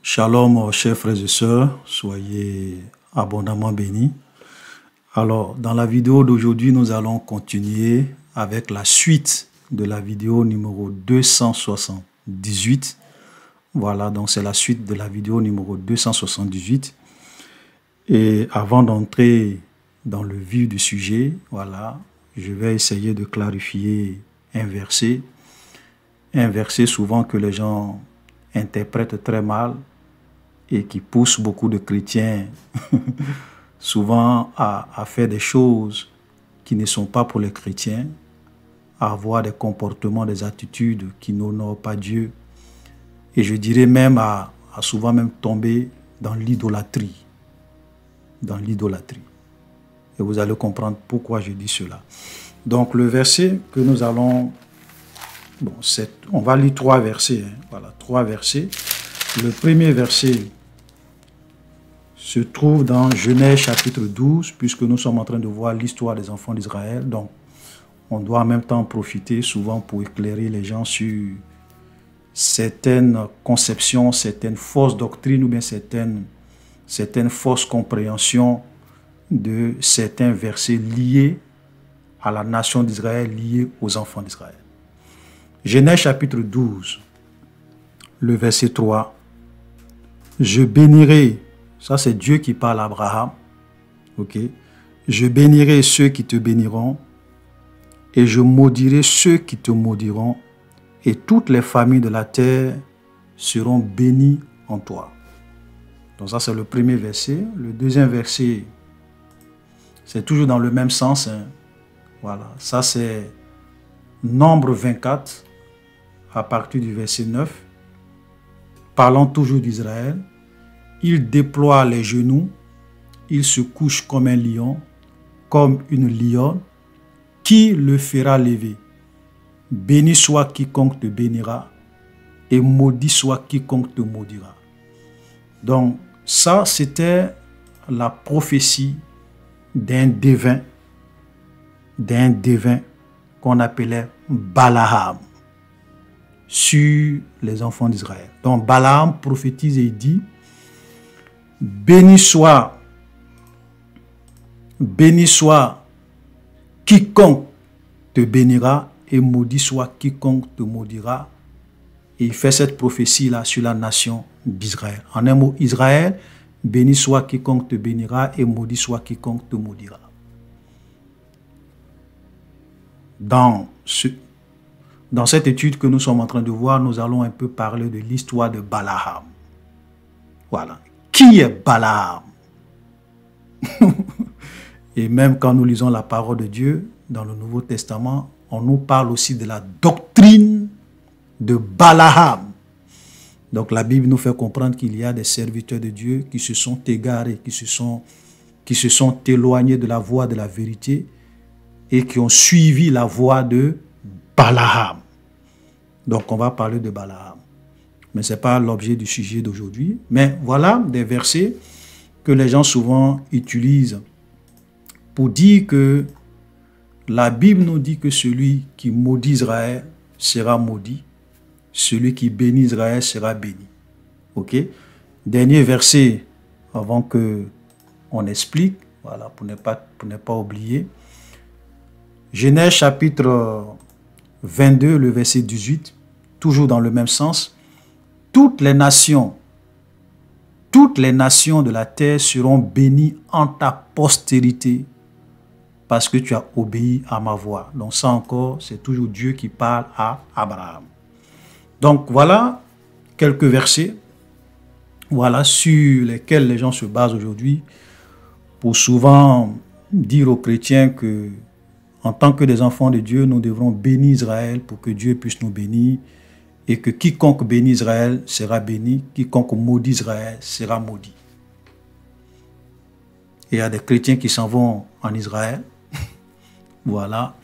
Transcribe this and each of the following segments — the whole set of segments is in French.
Shalom, chers frères et sœurs, soyez abondamment bénis. Alors, dans la vidéo d'aujourd'hui, nous allons continuer avec la suite de la vidéo numéro 278. Voilà, donc c'est la suite de la vidéo numéro 278. Et avant d'entrer dans le vif du sujet, voilà, je vais essayer de clarifier un verset souvent que les gens interprètent très mal et qui pousse beaucoup de chrétiens souvent à faire des choses qui ne sont pas pour les chrétiens, à avoir des comportements, des attitudes qui n'honorent pas Dieu, et je dirais même à souvent même tomber dans l'idolâtrie. Dans l'idolâtrie. Et vous allez comprendre pourquoi je dis cela. Donc le verset que nous allons... Bon, on va lire trois versets. Voilà, trois versets. Le premier verset se trouve dans Genèse chapitre 12, puisque nous sommes en train de voir l'histoire des enfants d'Israël. Donc, on doit en même temps profiter souvent pour éclairer les gens sur certaines conceptions, certaines fausses doctrines ou bien certaines fausses compréhensions de certains versets liés à la nation d'Israël, liés aux enfants d'Israël. Genèse chapitre 12, le verset 3. Je bénirai, ça c'est Dieu qui parle à Abraham, ok? Je bénirai ceux qui te béniront et je maudirai ceux qui te maudiront et toutes les familles de la terre seront bénies en toi. Donc ça c'est le premier verset. Le deuxième verset, c'est toujours dans le même sens, hein. Voilà, ça c'est Nombre 24 à partir du verset 9. Parlant toujours d'Israël, il déploie les genoux, il se couche comme un lion, comme une lionne. Qui le fera lever? Béni soit quiconque te bénira, et maudit soit quiconque te maudira. Donc, ça, c'était la prophétie d'un devin qu'on appelait Balaam sur les enfants d'Israël. Donc Balaam prophétise et il dit: béni soit quiconque te bénira et maudit soit quiconque te maudira. Et il fait cette prophétie-là sur la nation d'Israël. En un mot, Israël, béni soit quiconque te bénira et maudit soit quiconque te maudira. Dans cette étude que nous sommes en train de voir, nous allons un peu parler de l'histoire de Balaam. Voilà. Qui est Balaam? Et même quand nous lisons la parole de Dieu dans le Nouveau Testament, on nous parle aussi de la doctrine de Balaam. Donc la Bible nous fait comprendre qu'il y a des serviteurs de Dieu qui se sont égarés, qui se sont éloignés de la voie de la vérité et qui ont suivi la voie de Balaam. Donc on va parler de Balaam. Mais ce n'est pas l'objet du sujet d'aujourd'hui. Mais voilà des versets que les gens souvent utilisent pour dire que la Bible nous dit que celui qui maudit Israël sera maudit. Celui qui bénit Israël sera béni. Ok? Dernier verset avant que on explique. Voilà, pour ne pas oublier. Genèse chapitre 22, le verset 18, toujours dans le même sens. Toutes les nations de la terre seront bénies en ta postérité parce que tu as obéi à ma voix. Donc ça encore, c'est toujours Dieu qui parle à Abraham. Donc voilà quelques versets, voilà, sur lesquels les gens se basent aujourd'hui pour souvent dire aux chrétiens que en tant que des enfants de Dieu, nous devrons bénir Israël pour que Dieu puisse nous bénir et que quiconque bénit Israël sera béni, quiconque maudit Israël sera maudit. Et il y a des chrétiens qui s'en vont en Israël, voilà,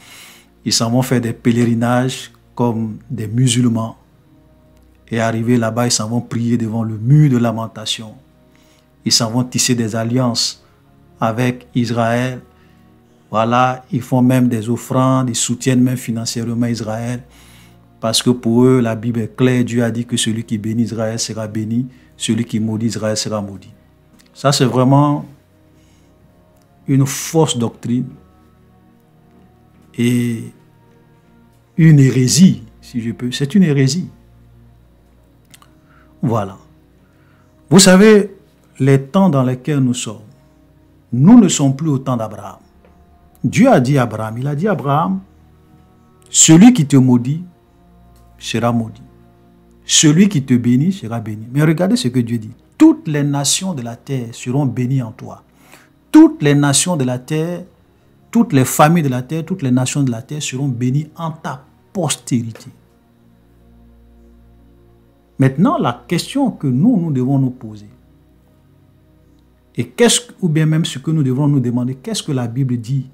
ils s'en vont faire des pèlerinages comme des musulmans et arrivés là-bas, ils s'en vont prier devant le mur de lamentation. Ils s'en vont tisser des alliances avec Israël. Voilà, ils font même des offrandes, ils soutiennent même financièrement Israël Parce que pour eux, la Bible est claire. Dieu a dit que celui qui bénit Israël sera béni. Celui qui maudit Israël sera maudit. Ça, c'est vraiment une fausse doctrine et une hérésie, si je peux. C'est une hérésie. Voilà. Vous savez, les temps dans lesquels nous sommes, nous ne sommes plus au temps d'Abraham. Dieu a dit à Abraham, il a dit à Abraham, celui qui te maudit sera maudit. Celui qui te bénit sera béni. Mais regardez ce que Dieu dit. Toutes les nations de la terre seront bénies en toi. Toutes les nations de la terre, toutes les familles de la terre, toutes les nations de la terre seront bénies en ta postérité. Maintenant, la question que nous devons nous poser, et ou bien même ce que nous devons nous demander, qu'est-ce que la Bible dit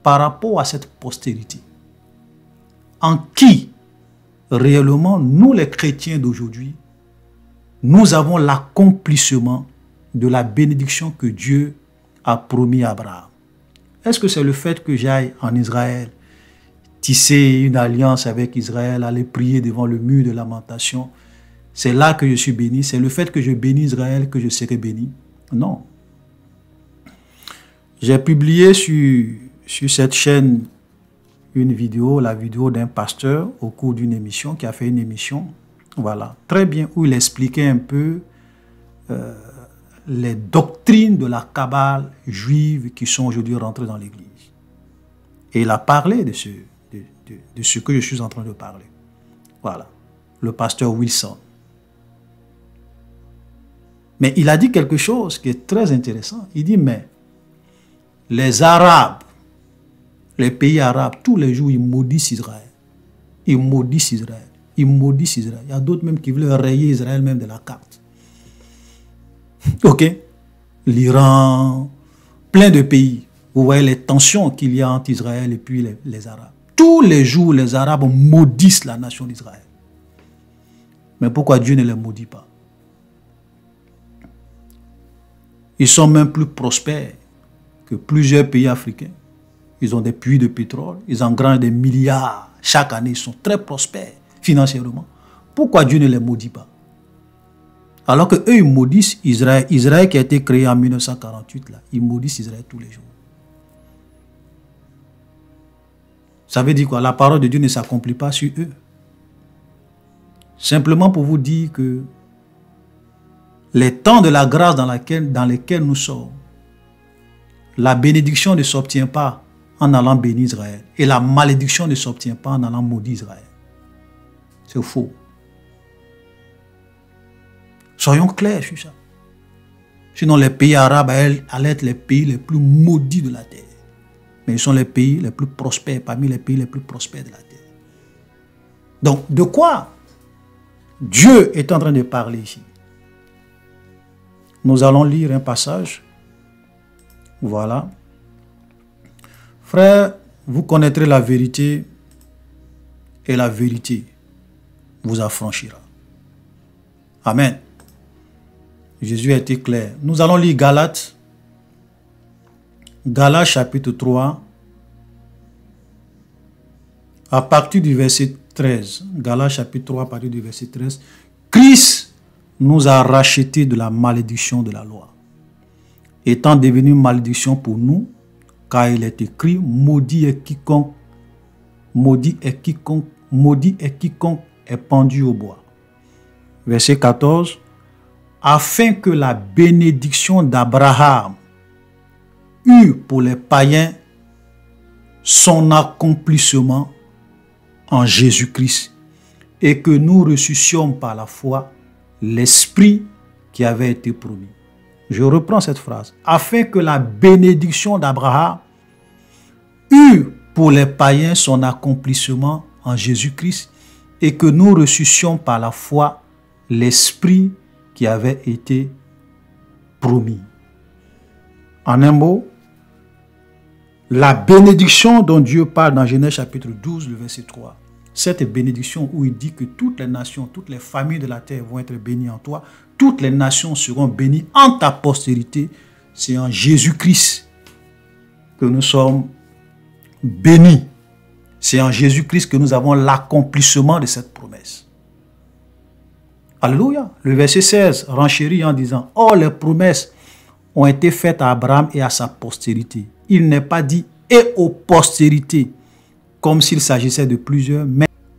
par rapport à cette postérité? En qui, réellement, nous les chrétiens d'aujourd'hui, nous avons l'accomplissement de la bénédiction que Dieu a promis à Abraham? Est-ce que c'est le fait que j'aille en Israël, tisser une alliance avec Israël, aller prier devant le mur de lamentation? C'est là que je suis béni. C'est le fait que je bénis Israël que je serai béni? Non. J'ai publié sur cette chaîne une vidéo, la vidéo d'un pasteur au cours d'une émission, qui a fait une émission, voilà, très bien, où il expliquait un peu les doctrines de la Kabbale juive qui sont aujourd'hui rentrées dans l'Église. Et il a parlé de ce que je suis en train de parler. Voilà, le pasteur Wilson. Mais il a dit quelque chose qui est très intéressant. Il dit, mais les Arabes, les pays arabes, tous les jours, ils maudissent Israël. Ils maudissent Israël. Ils maudissent Israël. Il y a d'autres même qui veulent rayer Israël même de la carte. Ok? L'Iran, plein de pays. Vous voyez les tensions qu'il y a entre Israël et puis les Arabes. Tous les jours, les Arabes maudissent la nation d'Israël. Mais pourquoi Dieu ne les maudit pas? Ils sont même plus prospères que plusieurs pays africains. Ils ont des puits de pétrole, ils engrangent des milliards. Chaque année, ils sont très prospères financièrement. Pourquoi Dieu ne les maudit pas? Alors qu'eux, ils maudissent Israël. Israël qui a été créé en 1948, là, ils maudissent Israël tous les jours. Ça veut dire quoi? La parole de Dieu ne s'accomplit pas sur eux. Simplement pour vous dire que les temps de la grâce dans lesquels nous sommes, la bénédiction ne s'obtient pas en allant bénir Israël. Et la malédiction ne s'obtient pas en allant maudire Israël. C'est faux. Soyons clairs sur ça. Sinon, les pays arabes allaient être les pays les plus maudits de la terre. Mais ils sont les pays les plus prospères, parmi les pays les plus prospères de la terre. Donc, de quoi Dieu est en train de parler ici? Nous allons lire un passage. Voilà. Frères, vous connaîtrez la vérité et la vérité vous affranchira. Amen. Jésus a été clair. Nous allons lire Galates. Galates chapitre 3. À partir du verset 13. Galates chapitre 3 à partir du verset 13. Christ nous a rachetés de la malédiction de la loi, étant devenu malédiction pour nous, car il est écrit, maudit est quiconque est pendu au bois. Verset 14, afin que la bénédiction d'Abraham eût pour les païens son accomplissement en Jésus-Christ, et que nous reçussions par la foi l'Esprit qui avait été promis. Je reprends cette phrase. Afin que la bénédiction d'Abraham eût pour les païens son accomplissement en Jésus-Christ et que nous reçussions par la foi l'Esprit qui avait été promis. En un mot, la bénédiction dont Dieu parle dans Genèse chapitre 12, le verset 3, cette bénédiction où il dit que toutes les nations, toutes les familles de la terre vont être bénies en toi, toutes les nations seront bénies en ta postérité, c'est en Jésus-Christ que nous sommes bénis. C'est en Jésus-Christ que nous avons l'accomplissement de cette promesse. Alléluia. Le verset 16 renchérit en disant, « Or les promesses ont été faites à Abraham et à sa postérité. » Il n'est pas dit « et aux postérités » comme s'il s'agissait de plusieurs,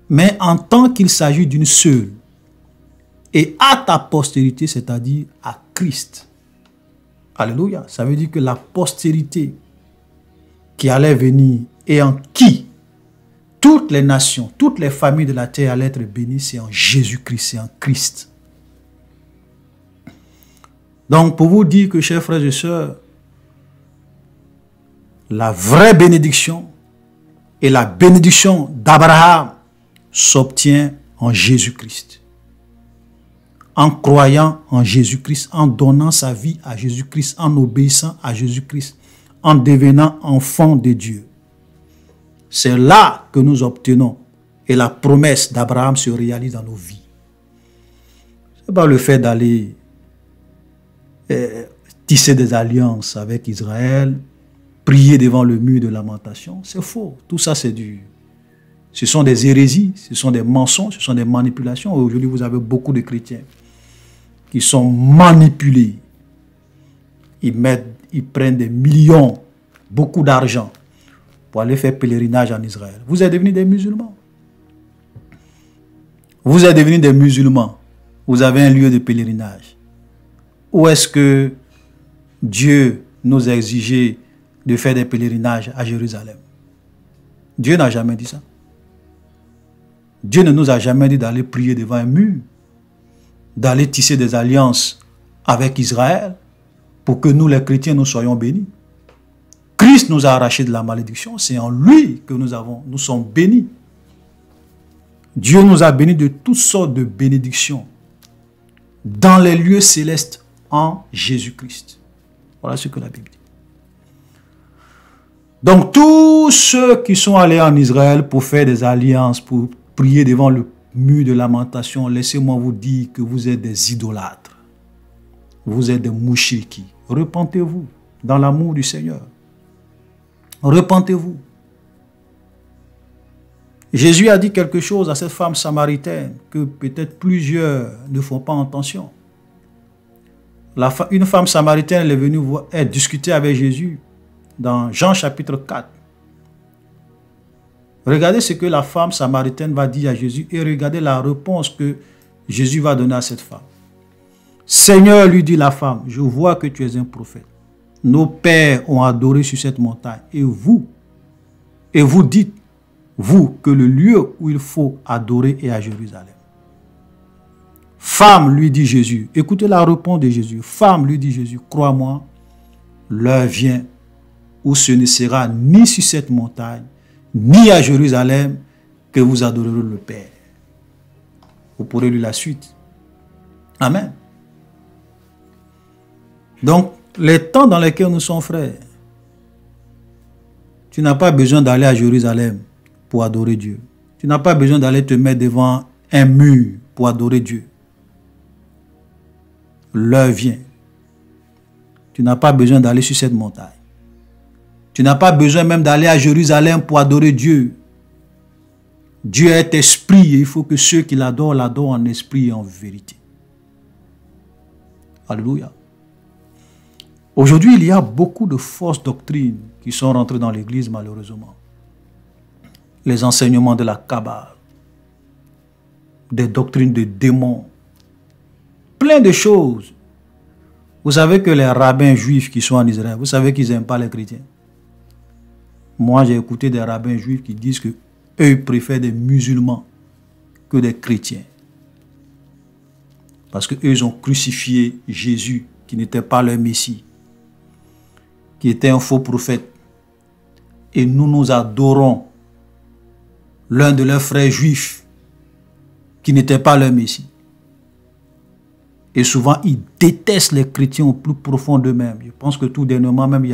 mais en tant qu'il s'agit d'une seule. Et à ta postérité, c'est-à-dire à Christ. Alléluia. Ça veut dire que la postérité qui allait venir et en qui toutes les nations, toutes les familles de la terre allaient être bénies, c'est en Jésus-Christ, c'est en Christ. Donc, pour vous dire que, chers frères et sœurs, la vraie bénédiction et la bénédiction d'Abraham s'obtient en Jésus-Christ. En croyant en Jésus-Christ, en donnant sa vie à Jésus-Christ, en obéissant à Jésus-Christ, en devenant enfant de Dieu. C'est là que nous obtenons et la promesse d'Abraham se réalise dans nos vies. Ce n'est pas le fait d'aller tisser des alliances avec Israël, prier devant le mur de lamentation. C'est faux. Tout ça, c'est ce sont des hérésies, ce sont des mensonges, ce sont des manipulations. Aujourd'hui, vous avez beaucoup de chrétiens qui sont manipulés. Ils prennent des millions, beaucoup d'argent pour aller faire pèlerinage en Israël. Vous êtes devenus des musulmans. Vous êtes devenus des musulmans. Vous avez un lieu de pèlerinage. Où est-ce que Dieu nous a exigé de faire des pèlerinages à Jérusalem? Dieu n'a jamais dit ça. Dieu ne nous a jamais dit d'aller prier devant un mur, d'aller tisser des alliances avec Israël pour que nous, les chrétiens, nous soyons bénis. Christ nous a arrachés de la malédiction. C'est en lui que nous sommes bénis. Dieu nous a bénis de toutes sortes de bénédictions dans les lieux célestes en Jésus-Christ. Voilà ce que la Bible dit. Donc tous ceux qui sont allés en Israël pour faire des alliances, pour prier devant le mur de lamentation, laissez-moi vous dire que vous êtes des idolâtres. Vous êtes des mouchiki. Repentez-vous dans l'amour du Seigneur. Repentez-vous. Jésus a dit quelque chose à cette femme samaritaine que peut-être plusieurs ne font pas attention. Une femme samaritaine elle est venue discuter avec Jésus dans Jean chapitre 4. Regardez ce que la femme samaritaine va dire à Jésus et regardez la réponse que Jésus va donner à cette femme. Seigneur, lui dit la femme, je vois que tu es un prophète. Nos pères ont adoré sur cette montagne et vous dites, vous, que le lieu où il faut adorer est à Jérusalem. Femme, lui dit Jésus, écoutez la réponse de Jésus. Femme, lui dit Jésus, crois-moi, l'heure vient où ce ne sera ni sur cette montagne, ni à Jérusalem que vous adorerez le Père. Vous pourrez lire la suite. Amen. Donc, les temps dans lesquels nous sommes frères, tu n'as pas besoin d'aller à Jérusalem pour adorer Dieu. Tu n'as pas besoin d'aller te mettre devant un mur pour adorer Dieu. L'heure vient. Tu n'as pas besoin d'aller sur cette montagne. Tu n'as pas besoin même d'aller à Jérusalem pour adorer Dieu. Dieu est esprit et il faut que ceux qui l'adorent, l'adorent en esprit et en vérité. Alléluia. Aujourd'hui, il y a beaucoup de fausses doctrines qui sont rentrées dans l'Église malheureusement. Les enseignements de la Kabbale, des doctrines de démons, plein de choses. Vous savez que les rabbins juifs qui sont en Israël, vous savez qu'ils n'aiment pas les chrétiens. Moi, j'ai écouté des rabbins juifs qui disent que eux préfèrent des musulmans que des chrétiens. Parce qu'eux ont crucifié Jésus, qui n'était pas leur Messie, qui était un faux prophète. Et nous adorons l'un de leurs frères juifs, qui n'était pas leur Messie. Et souvent, ils détestent les chrétiens au plus profond d'eux-mêmes. Je pense que tout dernièrement, même,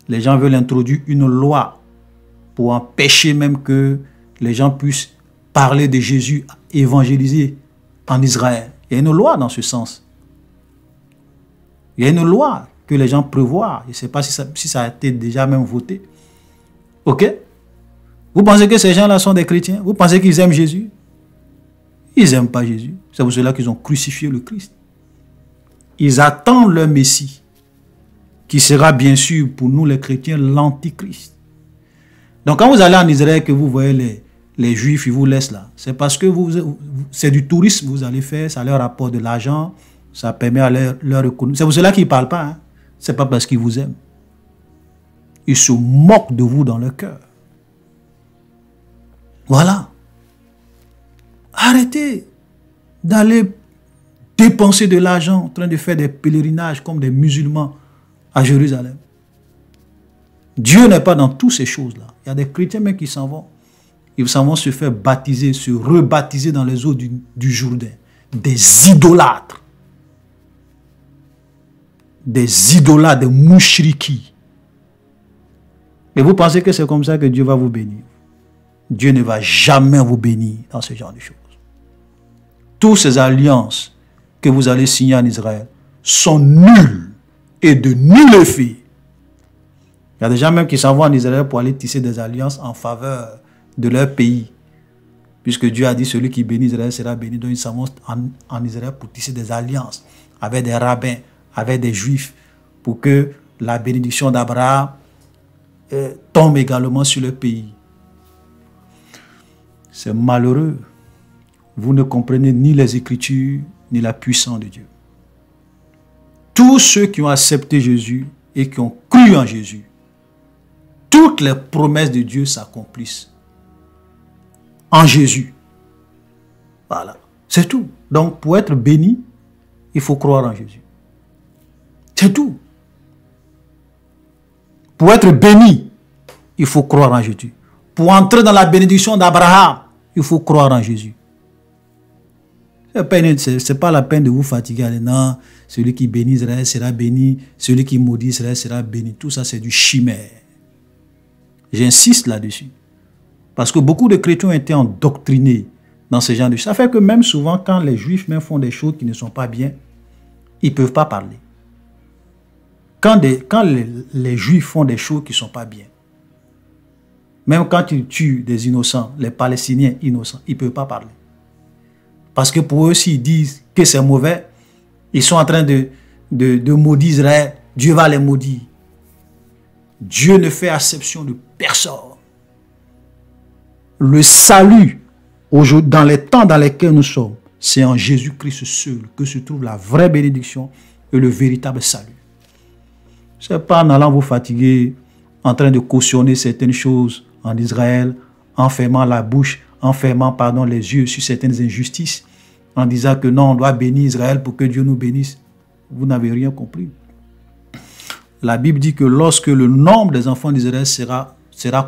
les gens veulent introduire une loi pour empêcher même que les gens puissent parler de Jésus, évangéliser en Israël. Il y a une loi dans ce sens. Il y a une loi que les gens prévoient. Je ne sais pas si ça a été déjà même voté. OK? Vous pensez que ces gens-là sont des chrétiens? Vous pensez qu'ils aiment Jésus? Ils n'aiment pas Jésus. C'est pour cela qu'ils ont crucifié le Christ. Ils attendent leur Messie, qui sera bien sûr pour nous les chrétiens l'Antichrist. Donc quand vous allez en Israël, que vous voyez les Juifs, ils vous laissent là. C'est parce que c'est du tourisme que vous allez faire, ça leur rapporte de l'argent, ça permet à leur économie. C'est pour cela qu'ils ne parlent pas. Hein. Ce n'est pas parce qu'ils vous aiment. Ils se moquent de vous dans leur cœur. Voilà. Arrêtez d'aller dépenser de l'argent en train de faire des pèlerinages comme des musulmans à Jérusalem. Dieu n'est pas dans toutes ces choses-là. Il y a des chrétiens même qui s'en vont. Ils s'en vont se faire baptiser, se rebaptiser dans les eaux du Jourdain. Des idolâtres. Des idolâtres, des mouchriki. Et vous pensez que c'est comme ça que Dieu va vous bénir? Dieu ne va jamais vous bénir dans ce genre de choses. Toutes ces alliances que vous allez signer en Israël sont nulles et de nul effet. Il y a des gens même qui s'en vont en Israël pour aller tisser des alliances en faveur de leur pays. Puisque Dieu a dit celui qui bénit Israël sera béni. Donc ils s'en vont en Israël pour tisser des alliances avec des rabbins, avec des juifs, pour que la bénédiction d'Abraham tombe également sur le pays. C'est malheureux. Vous ne comprenez ni les Écritures, ni la puissance de Dieu. Tous ceux qui ont accepté Jésus et qui ont cru en Jésus, toutes les promesses de Dieu s'accomplissent en Jésus. Voilà, c'est tout. Donc, pour être béni, il faut croire en Jésus. C'est tout. Pour être béni, il faut croire en Jésus. Pour entrer dans la bénédiction d'Abraham, il faut croire en Jésus. Ce n'est pas la peine de vous fatiguer. Non, celui qui bénit Israël sera béni, celui qui maudit Israël sera béni. Tout ça, c'est du chimère. J'insiste là-dessus. Parce que beaucoup de chrétiens ont été endoctrinés dans ce genre de choses. Ça fait que même souvent, quand les juifs même font des choses qui ne sont pas bien, ils ne peuvent pas parler. Quand les juifs font des choses qui ne sont pas bien, même quand ils tuent des innocents, les Palestiniens innocents, ils ne peuvent pas parler. Parce que pour eux, s'ils disent que c'est mauvais, ils sont en train de maudire Israël, Dieu va les maudire. Dieu ne fait acception de personne. Le salut, dans les temps dans lesquels nous sommes, c'est en Jésus-Christ seul que se trouve la vraie bénédiction et le véritable salut. Ce n'est pas en allant vous fatiguer, en train de cautionner certaines choses en Israël, en fermant la bouche, en fermant les yeux sur certaines injustices, en disant que non, on doit bénir Israël pour que Dieu nous bénisse. Vous n'avez rien compris. La Bible dit que lorsque le nombre des enfants d'Israël sera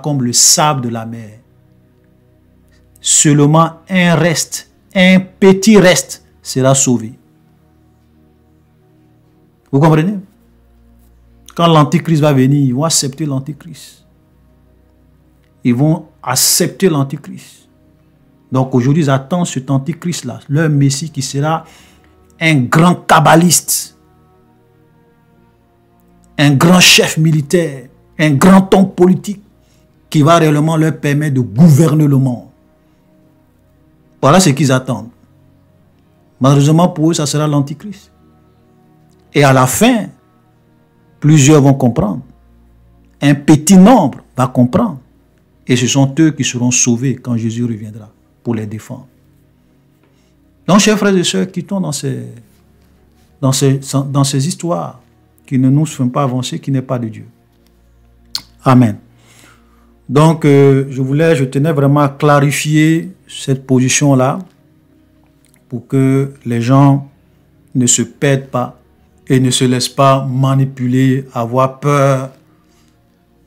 comme le sable de la mer, seulement un petit reste sera sauvé. Vous comprenez? Quand l'Antichrist va venir, ils vont accepter l'Antichrist. Ils vont accepter l'Antichrist. Donc aujourd'hui, ils attendent cet Antichrist-là, leur Messie qui sera un grand kabbaliste, un grand chef militaire, un grand homme politique qui va réellement leur permettre de gouverner le monde. Voilà ce qu'ils attendent. Malheureusement pour eux, ça sera l'Antichrist. Et à la fin, plusieurs vont comprendre. Un petit nombre va comprendre. Et ce sont eux qui seront sauvés quand Jésus reviendra pour les défendre. Donc, chers frères et sœurs, quittons dans ces histoires qui ne nous font pas avancer, qui n'est pas de Dieu. Amen. Donc, je tenais vraiment à clarifier cette position-là pour que les gens ne se perdent pas et ne se laissent pas manipuler, avoir peur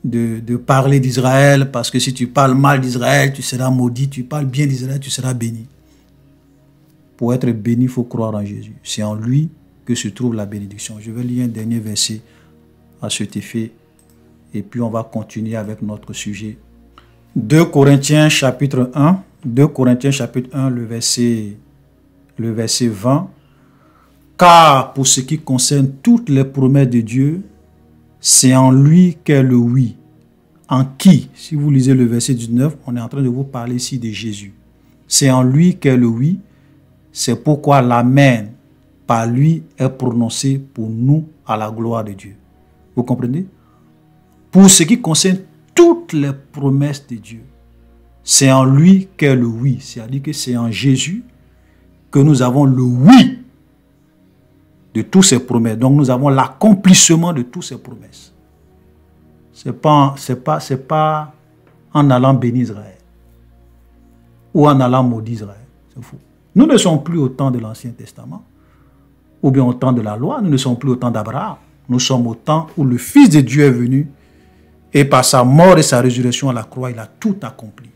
de parler d'Israël, parce que si tu parles mal d'Israël, tu seras maudit, tu parles bien d'Israël, tu seras béni. Pour être béni, il faut croire en Jésus. C'est en lui que se trouve la bénédiction. Je vais lire un dernier verset à cet effet, et puis on va continuer avec notre sujet. 2 Corinthiens chapitre 1, 2 Corinthiens chapitre 1, le verset 20. Car pour ce qui concerne toutes les promesses de Dieu, c'est en lui qu'est le oui, en qui, si vous lisez le verset 19, on est en train de vous parler ici de Jésus. C'est en lui qu'est le oui. C'est pourquoi l'amen par lui est prononcé pour nous à la gloire de Dieu. Vous comprenez? Pour ce qui concerne toutes les promesses de Dieu, c'est en lui qu'est le oui. C'est-à-dire que c'est en Jésus que nous avons le oui de toutes ces promesses. Donc nous avons l'accomplissement de toutes ces promesses. C'est pas en allant bénir Israël ou en allant maudire Israël. C'est faux. Nous ne sommes plus au temps de l'Ancien Testament ou bien au temps de la loi. Nous ne sommes plus au temps d'Abraham. Nous sommes au temps où le Fils de Dieu est venu et par sa mort et sa résurrection à la croix, il a tout accompli.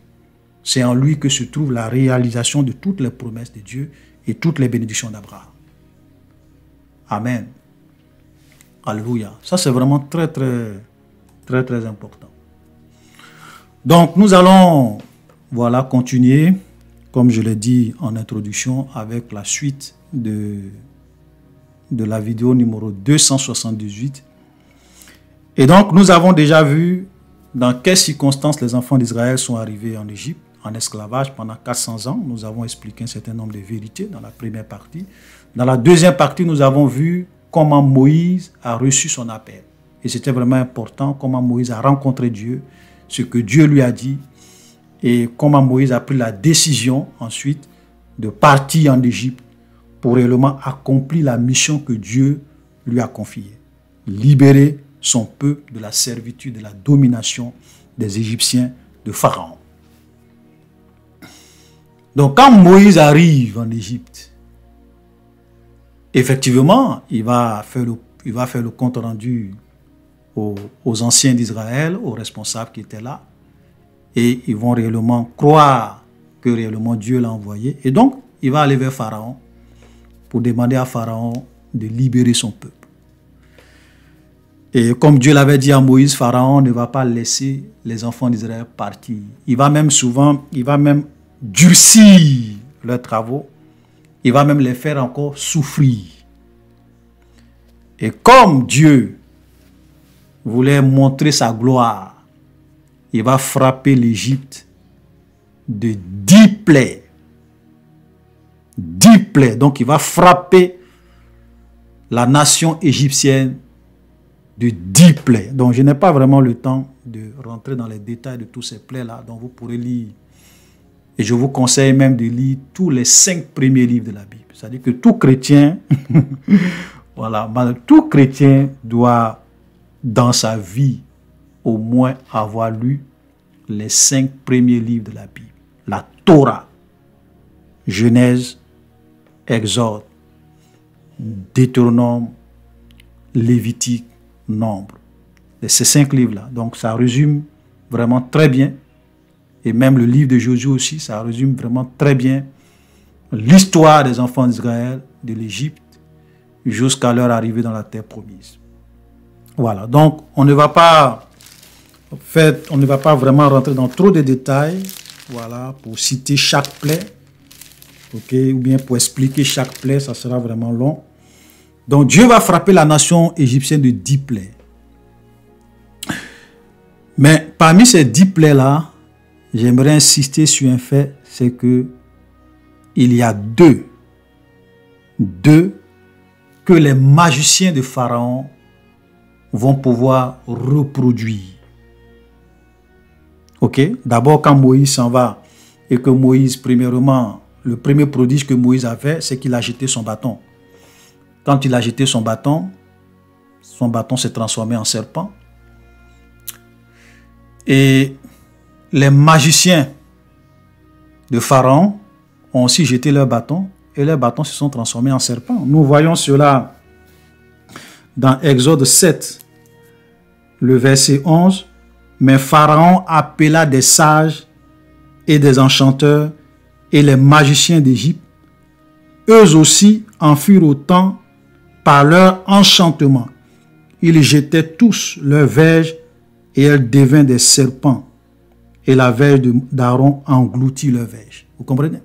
C'est en lui que se trouve la réalisation de toutes les promesses de Dieu et toutes les bénédictions d'Abraham. Amen. Alléluia. Ça, c'est vraiment très important. Donc, nous allons, voilà, continuer, comme je l'ai dit en introduction, avec la suite de la vidéo numéro 278. Et donc, nous avons déjà vu dans quelles circonstances les enfants d'Israël sont arrivés en Égypte, en esclavage pendant 400 ans. Nous avons expliqué un certain nombre de vérités dans la première partie. Dans la deuxième partie, nous avons vu comment Moïse a reçu son appel. Et c'était vraiment important, comment Moïse a rencontré Dieu, ce que Dieu lui a dit, et comment Moïse a pris la décision ensuite de partir en Égypte pour réellement accomplir la mission que Dieu lui a confiée. Libérer son peuple de la servitude, de la domination des Égyptiens, de Pharaon. Donc quand Moïse arrive en Égypte, effectivement, il va faire le compte rendu aux anciens d'Israël, aux responsables qui étaient là, et ils vont réellement croire que réellement Dieu l'a envoyé. Et donc, il va aller vers Pharaon pour demander à Pharaon de libérer son peuple. Et comme Dieu l'avait dit à Moïse, Pharaon ne va pas laisser les enfants d'Israël partir. Il va même durcir leurs travaux. Il va même les faire encore souffrir. Et comme Dieu voulait montrer sa gloire, il va frapper l'Égypte de 10 plaies. 10 plaies. Donc il va frapper la nation égyptienne de 10 plaies. Donc je n'ai pas vraiment le temps de rentrer dans les détails de tous ces plaies-là. Donc vous pourrez lire. Et je vous conseille même de lire tous les 5 premiers livres de la Bible. C'est-à-dire que tout chrétien, voilà, tout chrétien doit, dans sa vie, au moins avoir lu les 5 premiers livres de la Bible. La Torah, Genèse, Exode, Deutéronome, Lévitique, Nombre. Ces 5 livres-là. Donc ça résume vraiment très bien. Et même le livre de Josué aussi, ça résume vraiment très bien l'histoire des enfants d'Israël, de l'Égypte, jusqu'à leur arrivée dans la terre promise. Voilà, donc on ne va pas vraiment rentrer dans trop de détails, voilà, pour citer chaque plaie, ok, ou bien pour expliquer chaque plaie, ça sera vraiment long. Donc Dieu va frapper la nation égyptienne de 10 plaies. Mais parmi ces 10 plaies-là, j'aimerais insister sur un fait, c'est que il y a deux que les magiciens de Pharaon vont pouvoir reproduire. Ok? D'abord, quand Moïse s'en va et que Moïse, premièrement, le premier prodige que Moïse a fait, c'est qu'il a jeté son bâton. Quand il a jeté son bâton s'est transformé en serpent. Et les magiciens de Pharaon ont aussi jeté leurs bâtons et leurs bâtons se sont transformés en serpents. Nous voyons cela dans Exode 7, le verset 11. Mais Pharaon appela des sages et des enchanteurs et les magiciens d'Égypte. Eux aussi en furent autant par leur enchantement. Ils jetaient tous leurs verges et elles devinrent des serpents. Et la verge d'Aaron engloutit leur verge. Vous comprenez?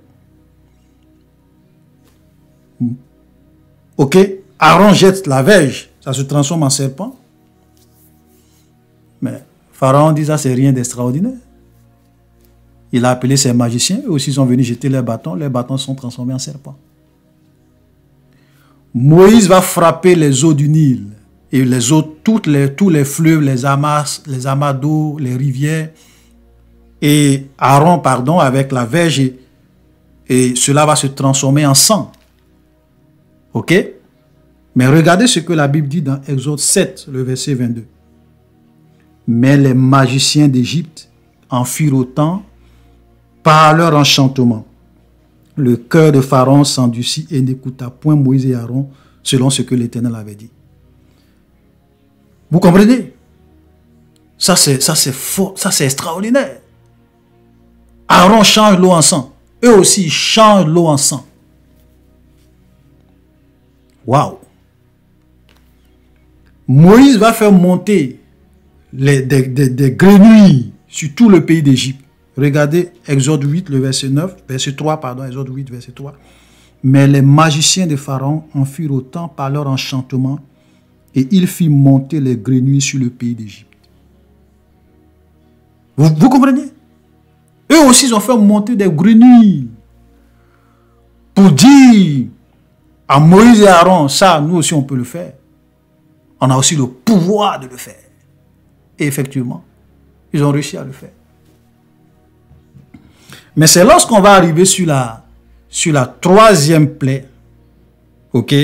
Ok, Aaron jette la verge, ça se transforme en serpent. Mais Pharaon dit ça, c'est rien d'extraordinaire. Il a appelé ses magiciens, eux aussi sont venus jeter leurs bâtons sont transformés en serpents. Moïse va frapper les eaux du Nil et les eaux, tous les fleuves, les amas d'eau, les rivières, et Aaron, avec la verge, et cela va se transformer en sang. Ok? Mais regardez ce que la Bible dit dans Exode 7, le verset 22. Mais les magiciens d'Égypte en firent autant par leur enchantement. Le cœur de Pharaon s'endurcit et n'écouta point Moïse et Aaron selon ce que l'Éternel avait dit. Vous comprenez? Ça c'est fort, ça c'est extraordinaire. Aaron change l'eau en sang. Eux aussi changent l'eau en sang. Waouh! Moïse va faire monter des grenouilles sur tout le pays d'Égypte. Regardez Exode 8, le verset 9, verset 3, Exode 8, verset 3. Mais les magiciens de Pharaon en firent autant par leur enchantement, et ils firent monter les grenouilles sur le pays d'Égypte. Vous comprenez? Eux aussi, ils ont fait monter des grenouilles pour dire à Moïse et Aaron, ça, nous aussi, on peut le faire. On a aussi le pouvoir de le faire. Et effectivement, ils ont réussi à le faire. Mais c'est lorsqu'on va arriver sur la troisième plaie, ok,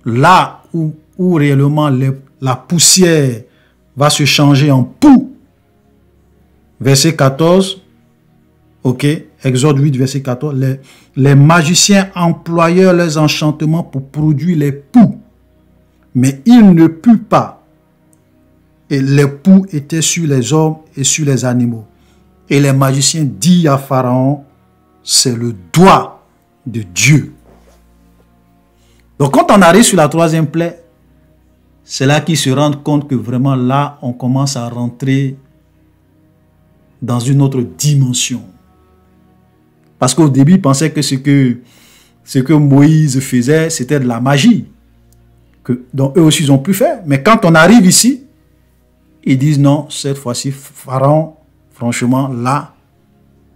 là où réellement la poussière va se changer en poux. Verset 14, ok, Exode 8, verset 14, les magiciens employèrent leurs enchantements pour produire les poux, mais ils ne puent pas. Et les poux étaient sur les hommes et sur les animaux. Et les magiciens disent à Pharaon, c'est le doigt de Dieu. Donc quand on arrive sur la troisième plaie, c'est là qu'ils se rendent compte que vraiment là, on commence à rentrer dans une autre dimension. Parce qu'au début, ils pensaient que ce que Moïse faisait, c'était de la magie. Donc eux aussi, ils ont pu faire. Mais quand on arrive ici, ils disent non, cette fois-ci, Pharaon, franchement, là,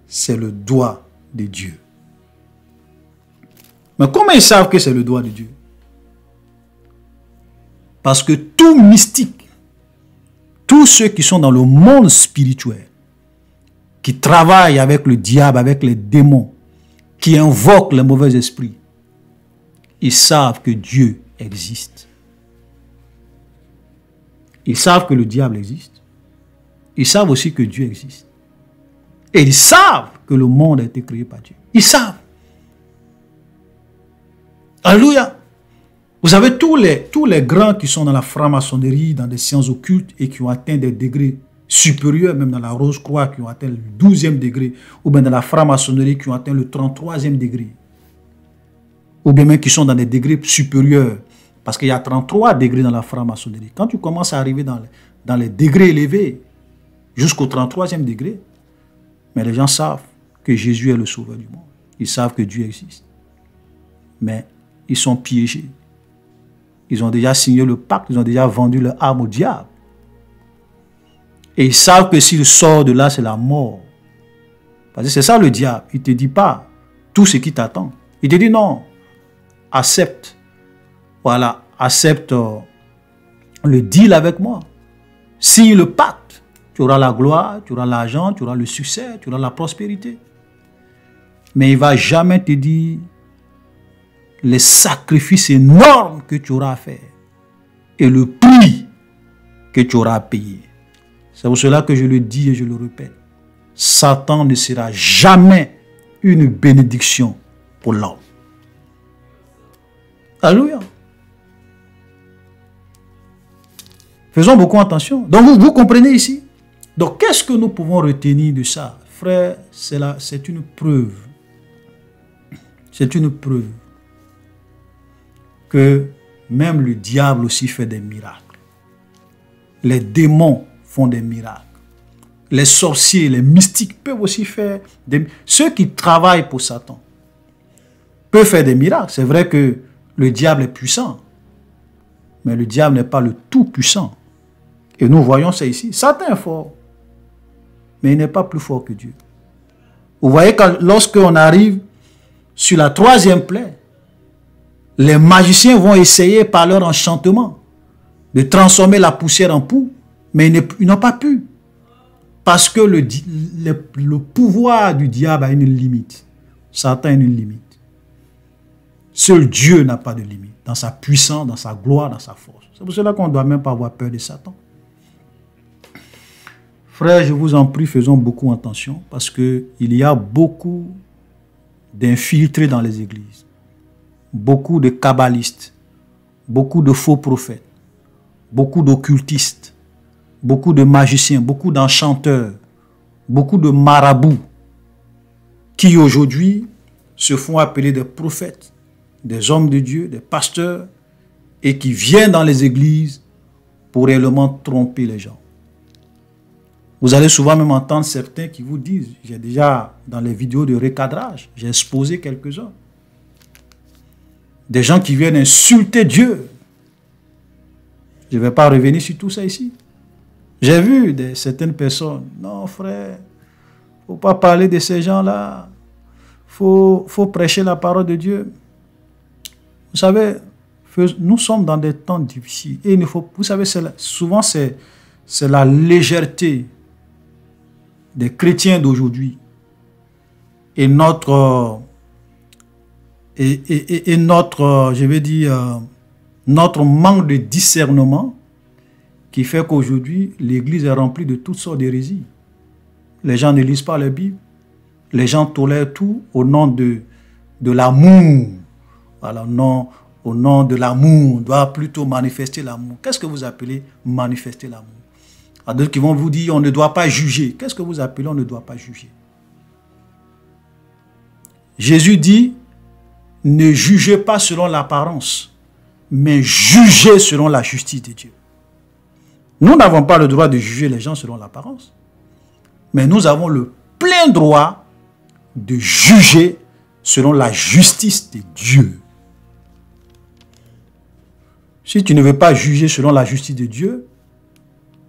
c'est le doigt de Dieu. Mais comment ils savent que c'est le doigt de Dieu? Parce que tout mystique, tous ceux qui sont dans le monde spirituel, qui travaillent avec le diable, avec les démons, qui invoquent les mauvais esprits, ils savent que Dieu existe. Ils savent que le diable existe. Ils savent aussi que Dieu existe. Et ils savent que le monde a été créé par Dieu. Ils savent. Alléluia. Vous avez tous les grands qui sont dans la franc-maçonnerie, dans des sciences occultes et qui ont atteint des degrés supérieurs, même dans la Rose-Croix, qui ont atteint le 12e degré, ou bien dans la franc-maçonnerie, qui ont atteint le 33e degré. Ou bien même qui sont dans des degrés supérieurs. Parce qu'il y a 33 degrés dans la franc-maçonnerie. Quand tu commences à arriver dans les degrés élevés, jusqu'au 33e degré, mais les gens savent que Jésus est le sauveur du monde. Ils savent que Dieu existe. Mais ils sont piégés. Ils ont déjà signé le pacte, ils ont déjà vendu leur âme au diable. Et ils savent que s'il sort de là, c'est la mort. Parce que c'est ça le diable. Il ne te dit pas tout ce qui t'attend. Il te dit non, accepte. Voilà, accepte le deal avec moi. Signe le pacte. Tu auras la gloire, tu auras l'argent, tu auras le succès, tu auras la prospérité. Mais il ne va jamais te dire les sacrifices énormes que tu auras à faire et le prix que tu auras à payer. C'est pour cela que je le dis et je le répète. Satan ne sera jamais une bénédiction pour l'homme. Alléluia. Faisons beaucoup attention. Donc vous comprenez ici. Donc qu'est-ce que nous pouvons retenir de ça? Frère, c'est une preuve. C'est une preuve que même le diable aussi fait des miracles. Les démons font des miracles. Les sorciers, les mystiques peuvent aussi faire des miracles. Ceux qui travaillent pour Satan peuvent faire des miracles. C'est vrai que le diable est puissant, mais le diable n'est pas le tout puissant. Et nous voyons ça ici. Satan est fort. mais il n'est pas plus fort que Dieu. Vous voyez, lorsqu'on arrive sur la troisième plaie, les magiciens vont essayer par leur enchantement de transformer la poussière en poux, mais ils n'ont pas pu. Parce que le pouvoir du diable a une limite. Satan a une limite. Seul Dieu n'a pas de limite. Dans sa puissance, dans sa gloire, dans sa force. C'est pour cela qu'on ne doit même pas avoir peur de Satan. Frères, je vous en prie, faisons beaucoup attention parce qu'il y a beaucoup d'infiltrés dans les églises. Beaucoup de kabbalistes, beaucoup de faux prophètes, beaucoup d'occultistes, beaucoup de magiciens, beaucoup d'enchanteurs, beaucoup de marabouts qui aujourd'hui se font appeler des prophètes, des hommes de Dieu, des pasteurs et qui viennent dans les églises pour réellement tromper les gens. Vous allez souvent même entendre certains qui vous disent, j'ai déjà dans les vidéos de recadrage, j'ai exposé quelques-uns, des gens qui viennent insulter Dieu. Je ne vais pas revenir sur tout ça ici. J'ai vu certaines personnes, non frère, il ne faut pas parler de ces gens-là, faut prêcher la parole de Dieu. Vous savez, nous sommes dans des temps difficiles et il ne faut, vous savez, souvent c'est la légèreté des chrétiens d'aujourd'hui et notre je vais dire notre manque de discernement qui fait qu'aujourd'hui l'église est remplie de toutes sortes d'hérésies. Les gens ne lisent pas la Bible, les gens tolèrent tout au nom de l'amour. Voilà, au nom de l'amour, on doit plutôt manifester l'amour. Qu'est-ce que vous appelez manifester l'amour? Il y a d'autres qui vont vous dire on ne doit pas juger. Qu'est-ce que vous appelez on ne doit pas juger? Jésus dit ne jugez pas selon l'apparence, mais jugez selon la justice de Dieu. Nous n'avons pas le droit de juger les gens selon l'apparence, mais nous avons le plein droit de juger selon la justice de Dieu. Si tu ne veux pas juger selon la justice de Dieu,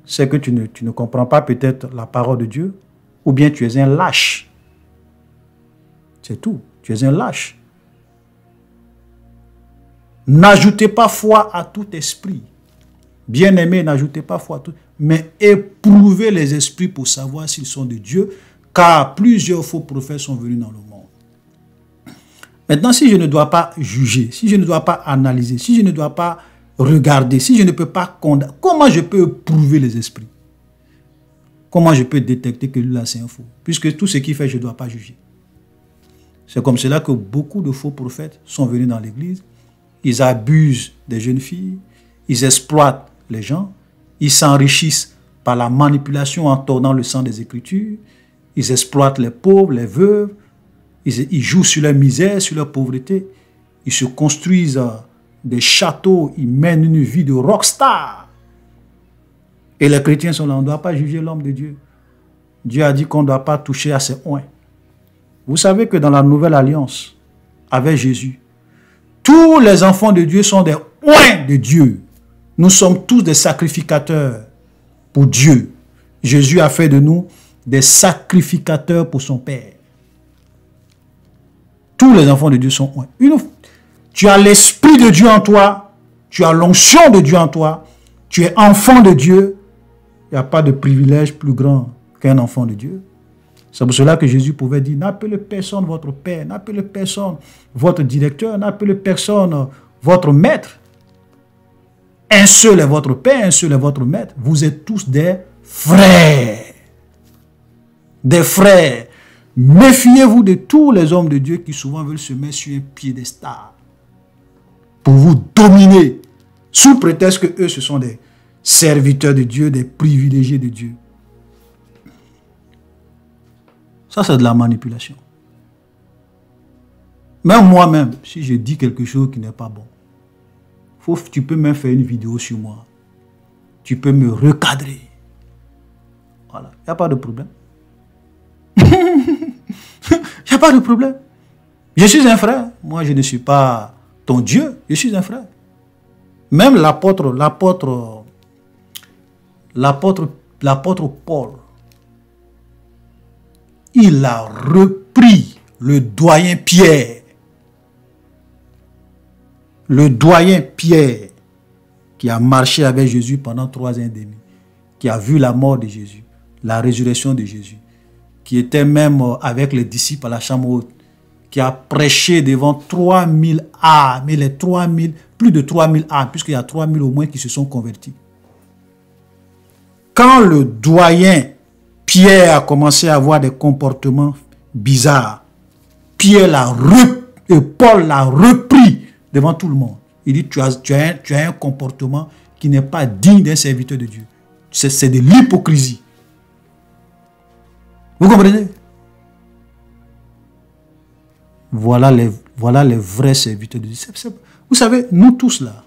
c'est que tu ne comprends pas peut-être la parole de Dieu, ou bien tu es un lâche. C'est tout, tu es un lâche. N'ajoutez pas foi à tout esprit. Bien-aimés, n'ajoutez pas foi à tout, mais éprouvez les esprits pour savoir s'ils sont de Dieu, car plusieurs faux prophètes sont venus dans le monde. Maintenant, si je ne dois pas juger, si je ne dois pas analyser, si je ne dois pas regarder, si je ne peux pas condamner, comment je peux éprouver les esprits? Comment je peux détecter que lui-là c'est un faux? Puisque tout ce qu'il fait, je ne dois pas juger. C'est comme cela que beaucoup de faux prophètes sont venus dans l'église. Ils abusent des jeunes filles, ils exploitent les gens, ils s'enrichissent par la manipulation en tournant le sang des Écritures, ils exploitent les pauvres, les veuves, ils jouent sur leur misère, sur leur pauvreté, ils se construisent des châteaux, ils mènent une vie de rockstar. Et les chrétiens sont là, on ne doit pas juger l'homme de Dieu. Dieu a dit qu'on ne doit pas toucher à ses oins. Vous savez que dans la nouvelle alliance, avec Jésus, tous les enfants de Dieu sont des oins de Dieu. Nous sommes tous des sacrificateurs pour Dieu. Jésus a fait de nous des sacrificateurs pour son Père. Tous les enfants de Dieu sont oins. Tu as l'Esprit de Dieu en toi, tu as l'onction de Dieu en toi, tu es enfant de Dieu. Il n'y a pas de privilège plus grand qu'un enfant de Dieu. C'est pour cela que Jésus pouvait dire, n'appelez personne votre Père, n'appelez personne votre directeur, n'appelez personne votre maître. Un seul est votre Père, un seul est votre maître. Vous êtes tous des frères. Des frères. Méfiez-vous de tous les hommes de Dieu qui souvent veulent se mettre sur un piédestal pour vous dominer, sous prétexte que eux, ce sont des serviteurs de Dieu, des privilégiés de Dieu. Ça, c'est de la manipulation. Même moi-même, si je dis quelque chose qui n'est pas bon, tu peux même faire une vidéo sur moi. Tu peux me recadrer. Voilà, il n'y a pas de problème. Il n'y a pas de problème. Je suis un frère. Moi, je ne suis pas ton Dieu. Je suis un frère. Même l'apôtre Paul, il a repris le doyen Pierre. Le doyen Pierre qui a marché avec Jésus pendant 3 ans et demi, qui a vu la mort de Jésus, la résurrection de Jésus, qui était même avec les disciples à la chambre haute, qui a prêché devant 3000 âmes, et les 3000, plus de 3000 âmes, puisqu'il y a 3000 au moins qui se sont convertis. Quand le doyen Pierre a commencé à avoir des comportements bizarres, Paul l'a repris devant tout le monde. Il dit, tu as un comportement qui n'est pas digne d'un serviteur de Dieu. C'est de l'hypocrisie. Vous comprenez? Voilà les vrais serviteurs de Dieu. Vous savez, nous tous là,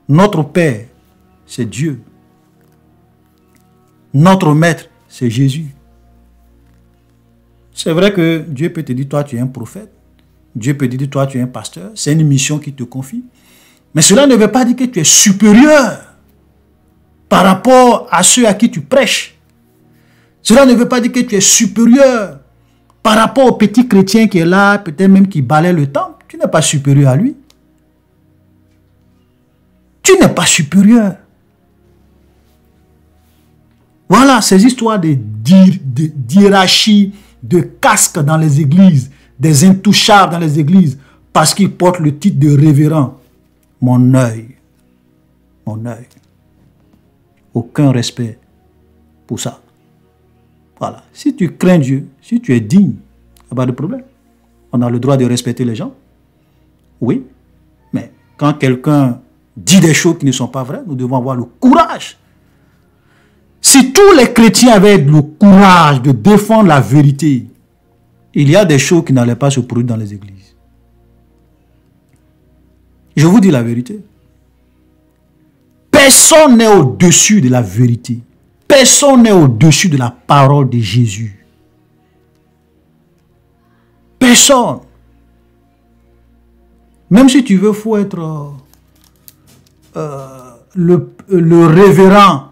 notre Père, c'est Dieu. Notre Maître, c'est Jésus. C'est vrai que Dieu peut te dire, toi, tu es un prophète. Dieu peut te dire, toi, tu es un pasteur. C'est une mission qu'il te confie. Mais cela ne veut pas dire que tu es supérieur par rapport à ceux à qui tu prêches. Cela ne veut pas dire que tu es supérieur par rapport au petit chrétien qui est là, peut-être même qui balaie le temple. Tu n'es pas supérieur à lui. Tu n'es pas supérieur. Voilà ces histoires de hiérarchie, de casques dans les églises, des intouchables dans les églises, parce qu'ils portent le titre de révérend. Mon œil. Aucun respect pour ça. Voilà. Si tu crains Dieu, si tu es digne, il n'y a pas de problème. On a le droit de respecter les gens. Oui. Mais quand quelqu'un dit des choses qui ne sont pas vraies, nous devons avoir le courage. Si tous les chrétiens avaient le courage de défendre la vérité, il y a des choses qui n'allaient pas se produire dans les églises. Je vous dis la vérité. Personne n'est au-dessus de la vérité. Personne n'est au-dessus de la parole de Jésus. Personne. Même si tu veux, il faut être le révérend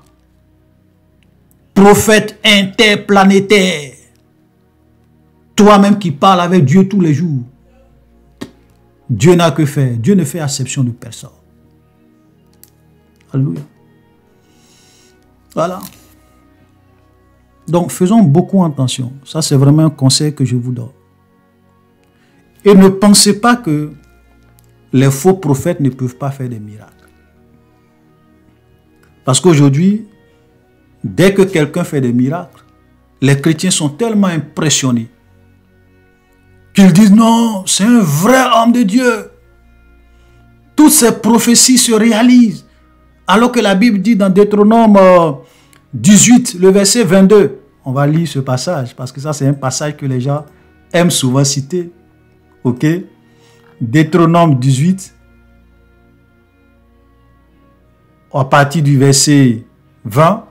prophète interplanétaire. Toi-même qui parles avec Dieu tous les jours. Dieu n'a que faire. Dieu ne fait exception de personne. Alléluia. Voilà. Donc, faisons beaucoup attention. Ça, c'est vraiment un conseil que je vous donne. Et ne pensez pas que les faux prophètes ne peuvent pas faire des miracles. Parce qu'aujourd'hui, dès que quelqu'un fait des miracles, les chrétiens sont tellement impressionnés qu'ils disent non, c'est un vrai homme de Dieu. Toutes ces prophéties se réalisent. Alors que la Bible dit dans Deutéronome 18, le verset 22, on va lire ce passage parce que ça c'est un passage que les gens aiment souvent citer. Ok? Deutéronome 18, à partir du verset 20,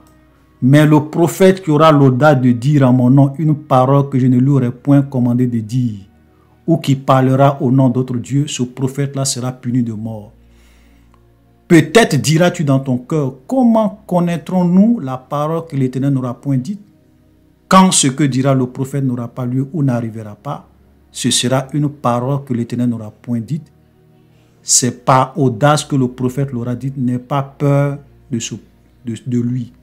mais le prophète qui aura l'audace de dire en mon nom une parole que je ne lui aurais point commandé de dire, ou qui parlera au nom d'autre Dieu, ce prophète-là sera puni de mort. Peut-être diras-tu dans ton cœur, comment connaîtrons-nous la parole que l'Éternel n'aura point dite? Quand ce que dira le prophète n'aura pas lieu ou n'arrivera pas, ce sera une parole que l'Éternel n'aura point dite. C'est par audace que le prophète l'aura dite, n'aie pas peur de lui.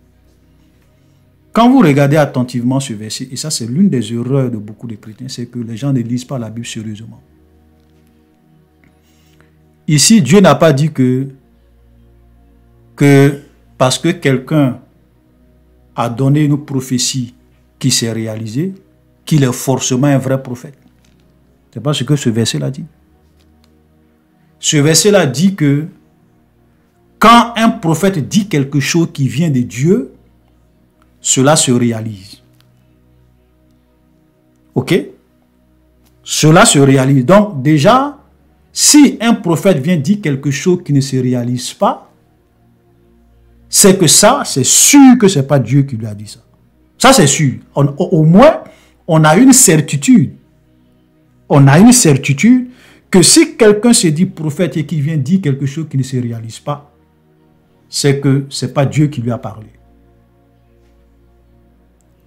Quand vous regardez attentivement ce verset, et ça c'est l'une des erreurs de beaucoup de chrétiens, c'est que les gens ne lisent pas la Bible sérieusement. Ici, Dieu n'a pas dit que parce que quelqu'un a donné une prophétie qui s'est réalisée, qu'il est forcément un vrai prophète. C'est pas ce que ce verset-là dit. Ce verset-là dit que quand un prophète dit quelque chose qui vient de Dieu, cela se réalise. Ok? Cela se réalise. Donc déjà, si un prophète vient dire quelque chose qui ne se réalise pas, c'est que ça, c'est sûr que ce n'est pas Dieu qui lui a dit ça. Ça, c'est sûr. Au moins, on a une certitude. On a une certitude que si quelqu'un se dit prophète et qui vient dire quelque chose qui ne se réalise pas, c'est que ce n'est pas Dieu qui lui a parlé.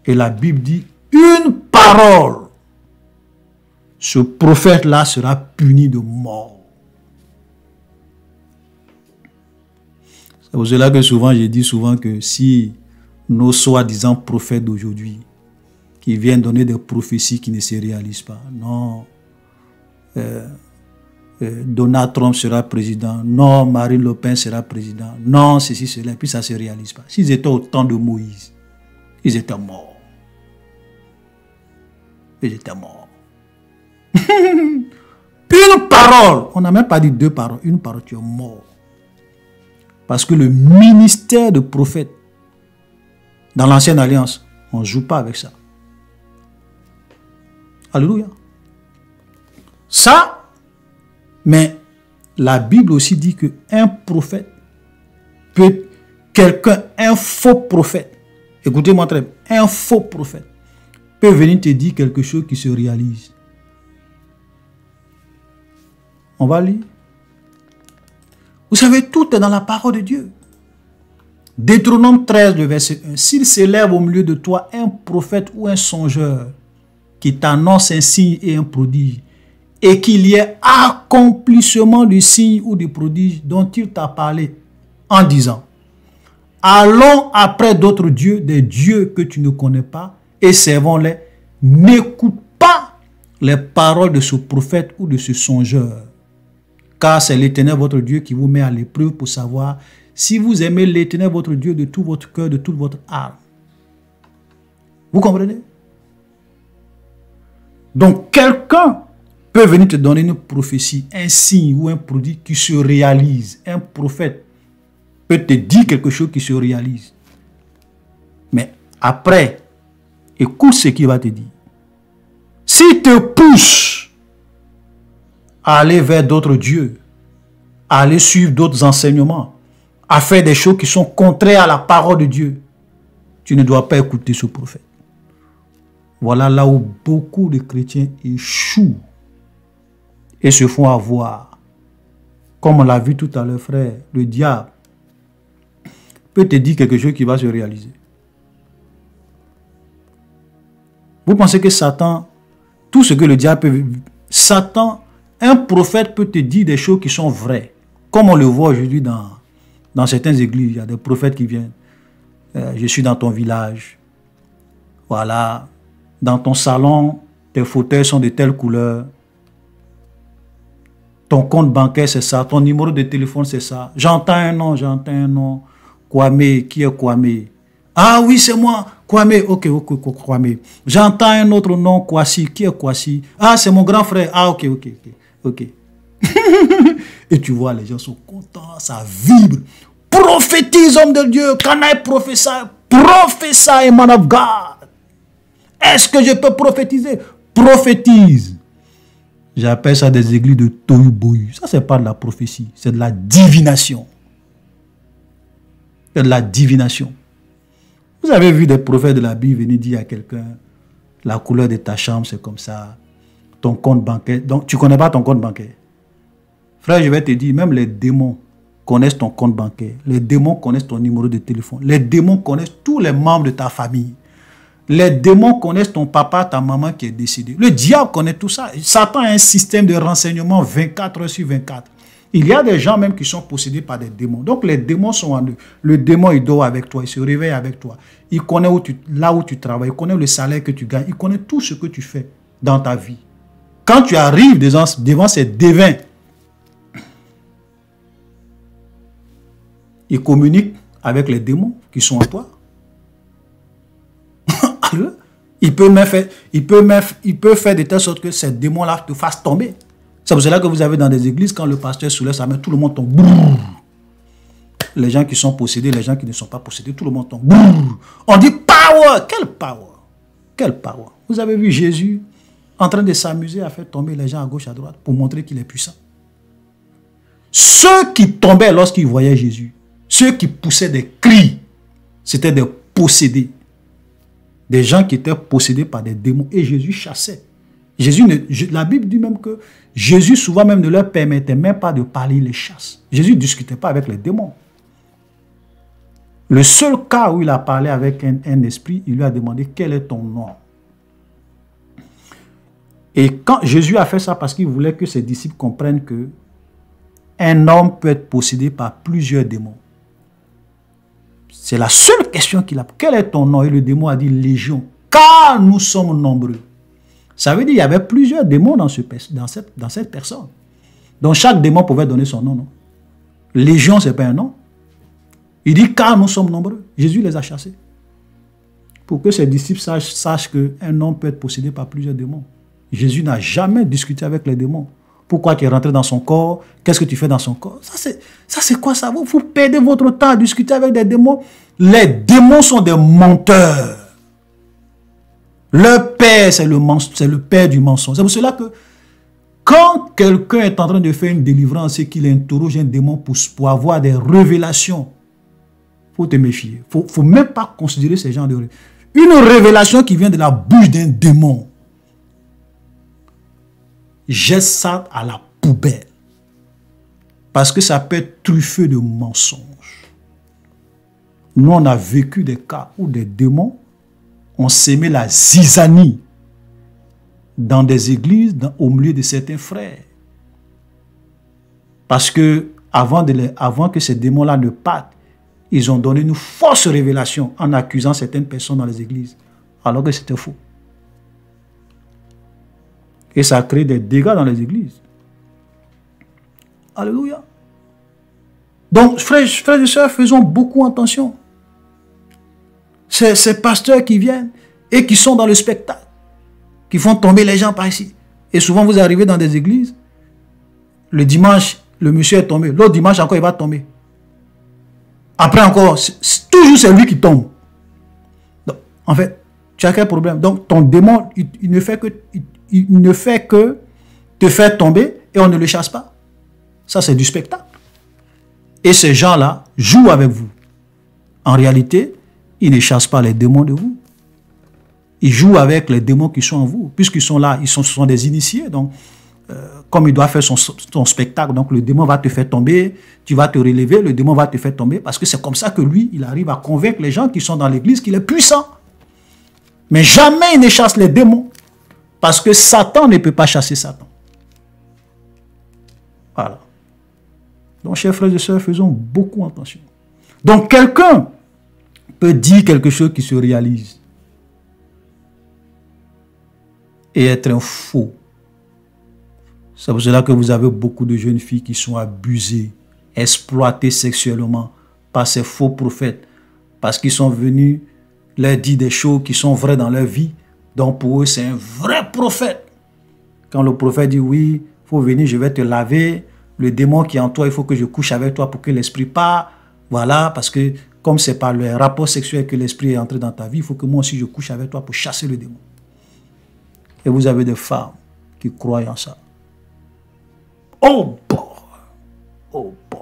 Et la Bible dit, une parole, ce prophète-là sera puni de mort. C'est pour cela que souvent, je dis souvent que si nos soi-disant prophètes d'aujourd'hui, qui viennent donner des prophéties qui ne se réalisent pas, non, Donald Trump sera président, non, Marine Le Pen sera président, non, ceci, cela, et puis ça ne se réalise pas. S'ils étaient au temps de Moïse, ils étaient morts. Ils étaient morts. Une parole, on n'a même pas dit deux paroles, une parole, tu es mort. Parce que le ministère de prophète, dans l'ancienne alliance, on ne joue pas avec ça. Alléluia. Ça, mais la Bible aussi dit qu'un prophète peut, un faux prophète, écoutez-moi très bien, un faux prophète peut venir te dire quelque chose qui se réalise. On va lire. Vous savez, tout est dans la parole de Dieu. Deutéronome 13, le verset 1. S'il s'élève au milieu de toi un prophète ou un songeur qui t'annonce un signe et un prodige, et qu'il y ait accomplissement du signe ou du prodige dont il t'a parlé en disant, allons après d'autres dieux, des dieux que tu ne connais pas, et servons-les. N'écoute pas les paroles de ce prophète ou de ce songeur, car c'est l'Éternel votre Dieu qui vous met à l'épreuve pour savoir si vous aimez l'Éternel votre Dieu de tout votre cœur, de toute votre âme. Vous comprenez? Donc quelqu'un peut venir te donner une prophétie, un signe ou un produit qui se réalise. Un prophète peut te dire quelque chose qui se réalise. Mais après, écoute ce qu'il va te dire. S'il te pousse à aller vers d'autres dieux, à aller suivre d'autres enseignements, à faire des choses qui sont contraires à la parole de Dieu, tu ne dois pas écouter ce prophète. Voilà là où beaucoup de chrétiens échouent et se font avoir. Comme on l'a vu tout à l'heure, frère, le diable peut te dire quelque chose qui va se réaliser. Vous pensez que Satan, tout ce que le diable peut... Satan, un prophète peut te dire des choses qui sont vraies. Comme on le voit aujourd'hui dans certaines églises, il y a des prophètes qui viennent. Je suis dans ton village. Voilà. Dans ton salon, tes fauteuils sont de telle couleur. Ton compte bancaire, c'est ça. Ton numéro de téléphone, c'est ça. J'entends un nom. Kwame, qui est Kwame? Ah oui, c'est moi. Kwame, ok, Kwame. J'entends un autre nom, Kwasi. Qui est Kwasi? Ah, c'est mon grand frère. Ah, ok. Et tu vois, les gens sont contents, ça vibre. Prophétise, homme de Dieu. Can I prophesy? Prophesy, man of God. Est-ce que je peux prophétiser? Prophétise. J'appelle ça des églises de tohu bohu. Ça, c'est pas de la prophétie, c'est de la divination. C'est de la divination. Vous avez vu des prophètes de la Bible venir dire à quelqu'un, la couleur de ta chambre, c'est comme ça. Ton compte bancaire. Donc, tu ne connais pas ton compte bancaire. Frère, je vais te dire, même les démons connaissent ton compte bancaire. Les démons connaissent ton numéro de téléphone. Les démons connaissent tous les membres de ta famille. Les démons connaissent ton papa, ta maman qui est décédé. Le diable connaît tout ça. Satan a un système de renseignement 24 heures sur 24. Il y a des gens même qui sont possédés par des démons. Donc les démons sont en eux. Le démon, il dort avec toi, il se réveille avec toi. Il connaît là où tu travailles, il connaît le salaire que tu gagnes, il connaît tout ce que tu fais dans ta vie. Quand tu arrives devant ces devins, il communique avec les démons qui sont en toi. Il peut faire de telle sorte que ces démons-là te fassent tomber. C'est pour cela que vous avez dans des églises, quand le pasteur soulève sa main, tout le monde tombe. Brrr. Les gens qui sont possédés, les gens qui ne sont pas possédés, tout le monde tombe. Brrr. On dit power. Quel power? Quel power? Vous avez vu Jésus en train de s'amuser à faire tomber les gens à gauche, à droite pour montrer qu'il est puissant. Ceux qui tombaient lorsqu'ils voyaient Jésus, ceux qui poussaient des cris, c'était des possédés. Des gens qui étaient possédés par des démons. Et Jésus chassait. La Bible dit même que Jésus souvent même ne leur permettait même pas de parler, il les chasse. Jésus ne discutait pas avec les démons. Le seul cas où il a parlé avec un esprit, il lui a demandé quel est ton nom. Et quand Jésus a fait ça parce qu'il voulait que ses disciples comprennent que un homme peut être possédé par plusieurs démons. C'est la seule question qu'il a. Quel est ton nom? Et le démon a dit Légion, car nous sommes nombreux. Ça veut dire qu'il y avait plusieurs démons dans cette personne. Donc chaque démon pouvait donner son nom. Non? Légion, ce n'est pas un nom. Il dit car nous sommes nombreux. Jésus les a chassés. Pour que ses disciples sachent qu'un homme peut être possédé par plusieurs démons. Jésus n'a jamais discuté avec les démons. Pourquoi tu es rentré dans son corps? Qu'est-ce que tu fais dans son corps? Ça c'est quoi ça? Vous perdez votre temps à discuter avec des démons. Les démons sont des menteurs. Leur père, c'est le père du mensonge. C'est pour cela que quand quelqu'un est en train de faire une délivrance et qu'il interroge un démon pour avoir des révélations, il faut te méfier. Il ne faut même pas considérer ces gens de révélations. Une révélation qui vient de la bouche d'un démon, jette ça à la poubelle. Parce que ça peut être truffé de mensonges. Nous, on a vécu des cas où des démons ont sémé la zizanie dans des églises, au milieu de certains frères. Parce que avant que ces démons-là ne partent, ils ont donné une fausse révélation en accusant certaines personnes dans les églises, alors que c'était faux. Et ça a créé des dégâts dans les églises. Alléluia. Donc, frères et sœurs, faisons beaucoup attention. Ces pasteurs qui viennent et qui sont dans le spectacle, qui font tomber les gens par ici. Et souvent, vous arrivez dans des églises, le dimanche, le monsieur est tombé. L'autre dimanche, encore, il va tomber. Après encore, toujours c'est lui qui tombe. Donc, en fait, tu as quel problème? Donc, ton démon, il ne fait que te faire tomber et on ne le chasse pas. Ça, c'est du spectacle. Et ces gens-là jouent avec vous. En réalité, ils ne chassent pas les démons de vous. Ils jouent avec les démons qui sont en vous. Puisqu'ils sont là, ce sont des initiés. Donc, comme il doit faire son spectacle, donc le démon va te faire tomber, tu vas te relever, le démon va te faire tomber. Parce que c'est comme ça que lui, il arrive à convaincre les gens qui sont dans l'église qu'il est puissant. Mais jamais il ne chasse les démons. Parce que Satan ne peut pas chasser Satan. Voilà. Donc, chers frères et sœurs, faisons beaucoup attention. Donc, quelqu'un peut dire quelque chose qui se réalise et être un faux. C'est pour cela que vous avez beaucoup de jeunes filles qui sont abusées, exploitées sexuellement par ces faux prophètes, parce qu'ils sont venus leur dire des choses qui sont vraies dans leur vie. Donc pour eux, c'est un vrai prophète. Quand le prophète dit oui, il faut venir, je vais te laver, le démon qui est en toi, il faut que je couche avec toi pour que l'esprit part. Voilà, parce que comme c'est par le rapport sexuel que l'esprit est entré dans ta vie, il faut que moi aussi je couche avec toi pour chasser le démon. Et vous avez des femmes qui croient en ça. Oh boy! Oh boy!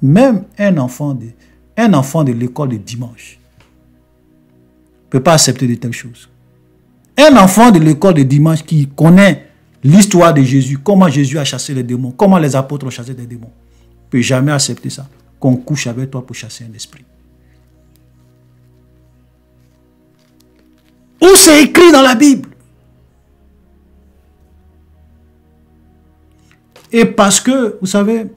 Même un enfant de l'école de dimanche ne peut pas accepter de telles choses. Un enfant de l'école de dimanche qui connaît l'histoire de Jésus, comment Jésus a chassé les démons, comment les apôtres ont chassé des démons, ne peut jamais accepter ça, qu'on couche avec toi pour chasser un esprit. Où c'est écrit dans la Bible? Et parce que, vous savez,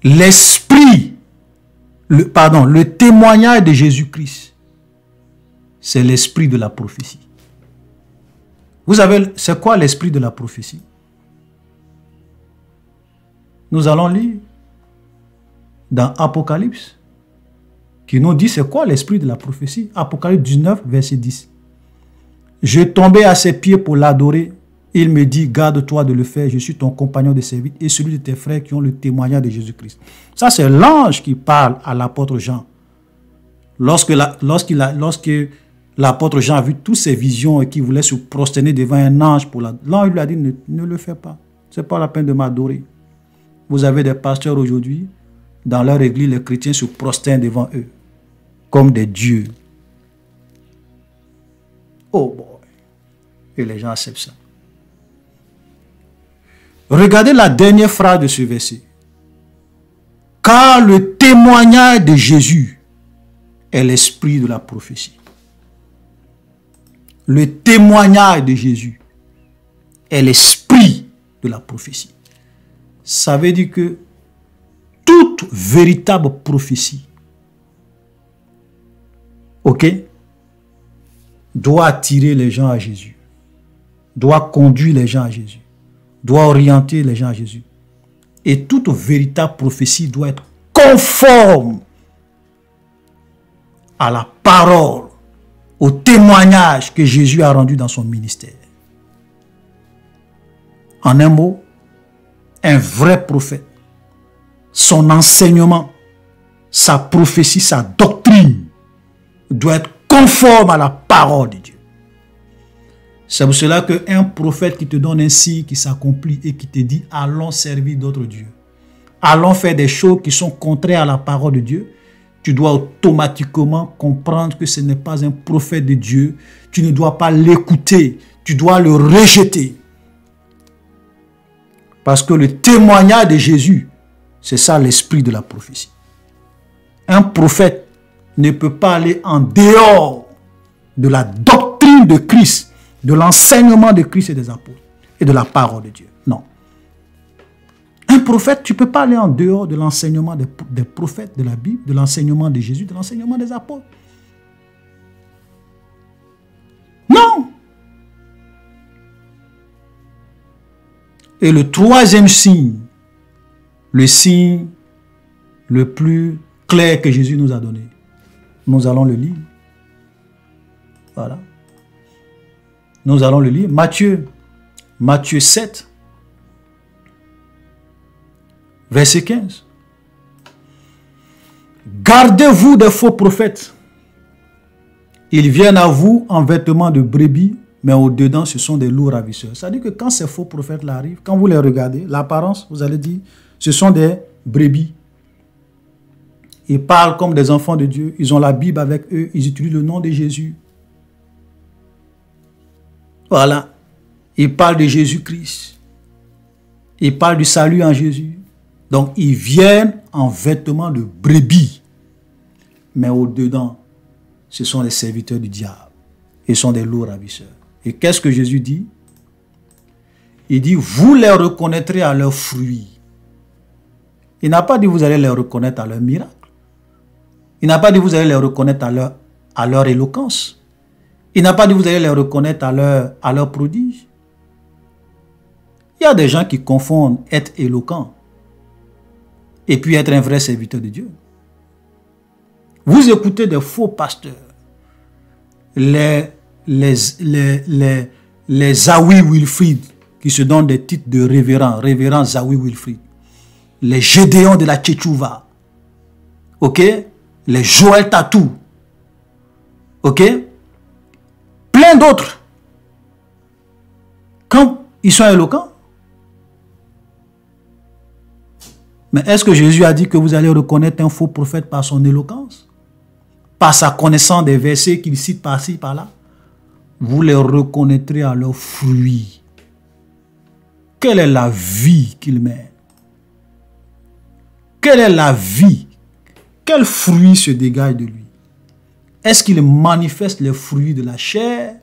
l'esprit, le témoignage de Jésus-Christ, c'est l'esprit de la prophétie. Vous savez, c'est quoi l'esprit de la prophétie? Nous allons lire dans Apocalypse, qui nous dit c'est quoi l'esprit de la prophétie. Apocalypse 19, verset 10. Je tombais à ses pieds pour l'adorer. Il me dit, garde-toi de le faire, je suis ton compagnon de service et celui de tes frères qui ont le témoignage de Jésus-Christ. Ça, c'est l'ange qui parle à l'apôtre Jean. Lorsque l'apôtre Jean a vu toutes ces visions et qu'il voulait se prosterner devant un ange, l'ange lui a dit, ne le fais pas. Ce n'est pas la peine de m'adorer. Vous avez des pasteurs aujourd'hui, dans leur église, les chrétiens se prosternent devant eux, comme des dieux. Oh boy. Et les gens acceptent ça. Regardez la dernière phrase de ce verset. Car le témoignage de Jésus est l'esprit de la prophétie. Le témoignage de Jésus est l'esprit de la prophétie. Ça veut dire que toute véritable prophétie, ok, doit attirer les gens à Jésus, doit conduire les gens à Jésus, doit orienter les gens à Jésus. Et toute véritable prophétie doit être conforme à la parole, au témoignage que Jésus a rendu dans son ministère. En un mot, un vrai prophète, son enseignement, sa prophétie, sa doctrine doit être conforme à la parole de Dieu. C'est pour cela qu'un prophète qui te donne un signe qui s'accomplit et qui te dit « Allons servir d'autres dieux. Allons faire des choses qui sont contraires à la parole de Dieu », tu dois automatiquement comprendre que ce n'est pas un prophète de Dieu. Tu ne dois pas l'écouter. Tu dois le rejeter. Parce que le témoignage de Jésus, c'est ça l'esprit de la prophétie. Un prophète ne peut pas aller en dehors de la doctrine de Christ, de l'enseignement de Christ et des apôtres et de la parole de Dieu. Non. Un prophète, tu ne peux pas aller en dehors de l'enseignement des prophètes de la Bible, de l'enseignement de Jésus, de l'enseignement des apôtres. Non. Et le troisième signe, le signe le plus clair que Jésus nous a donné, nous allons le lire. Voilà. Nous allons le lire. Matthieu 7, verset 15. Gardez-vous des faux prophètes. Ils viennent à vous en vêtements de brebis, mais au-dedans, ce sont des loups ravisseurs. C'est-à-dire que quand ces faux prophètes-là arrivent, quand vous les regardez, l'apparence, vous allez dire, ce sont des brebis. Ils parlent comme des enfants de Dieu. Ils ont la Bible avec eux. Ils utilisent le nom de Jésus. Voilà. Ils parlent de Jésus-Christ. Ils parlent du salut en Jésus. Donc, ils viennent en vêtements de brebis. Mais au-dedans, ce sont les serviteurs du diable. Ils sont des loups ravisseurs. Et qu'est-ce que Jésus dit? Il dit, vous les reconnaîtrez à leurs fruits. Il n'a pas dit, vous allez les reconnaître à leurs miracles. Il n'a pas dit, vous allez les reconnaître à leur éloquence. Il n'a pas dit, vous allez les reconnaître à leur prodige. Il y a des gens qui confondent être éloquent et puis être un vrai serviteur de Dieu. Vous écoutez des faux pasteurs, les Zawi Wilfrid, qui se donnent des titres de révérend Zawi Wilfrid, les Gédéons de la Tchétchouva, ok, les Joël Tatou, ok, plein d'autres. Quand ils sont éloquents, mais est-ce que Jésus a dit que vous allez reconnaître un faux prophète par son éloquence? Par sa connaissance des versets qu'il cite par-ci, par-là? Vous les reconnaîtrez à leurs fruits. Quelle est la vie qu'il mène? Quelle est la vie? Quel fruit se dégage de lui? Est-ce qu'il manifeste les fruits de la chair?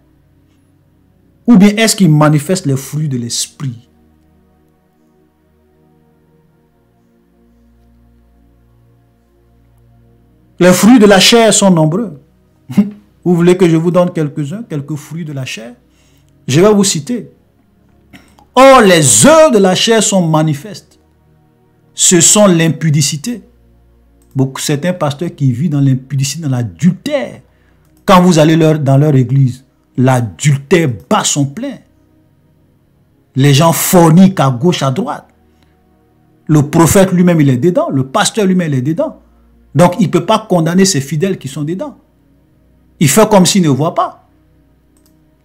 Ou bien est-ce qu'il manifeste les fruits de l'esprit? Les fruits de la chair sont nombreux. Vous voulez que je vous donne quelques-uns, quelques fruits de la chair? Je vais vous citer. Or, les œuvres de la chair sont manifestes. Ce sont l'impudicité. Certains pasteurs qui vivent dans l'impudicité, dans l'adultère. Quand vous allez dans leur église, l'adultère bat son plein. Les gens forniquent à gauche, à droite. Le prophète lui-même, il est dedans. Le pasteur lui-même, il est dedans. Donc, il ne peut pas condamner ses fidèles qui sont dedans. Il fait comme s'il ne voit pas.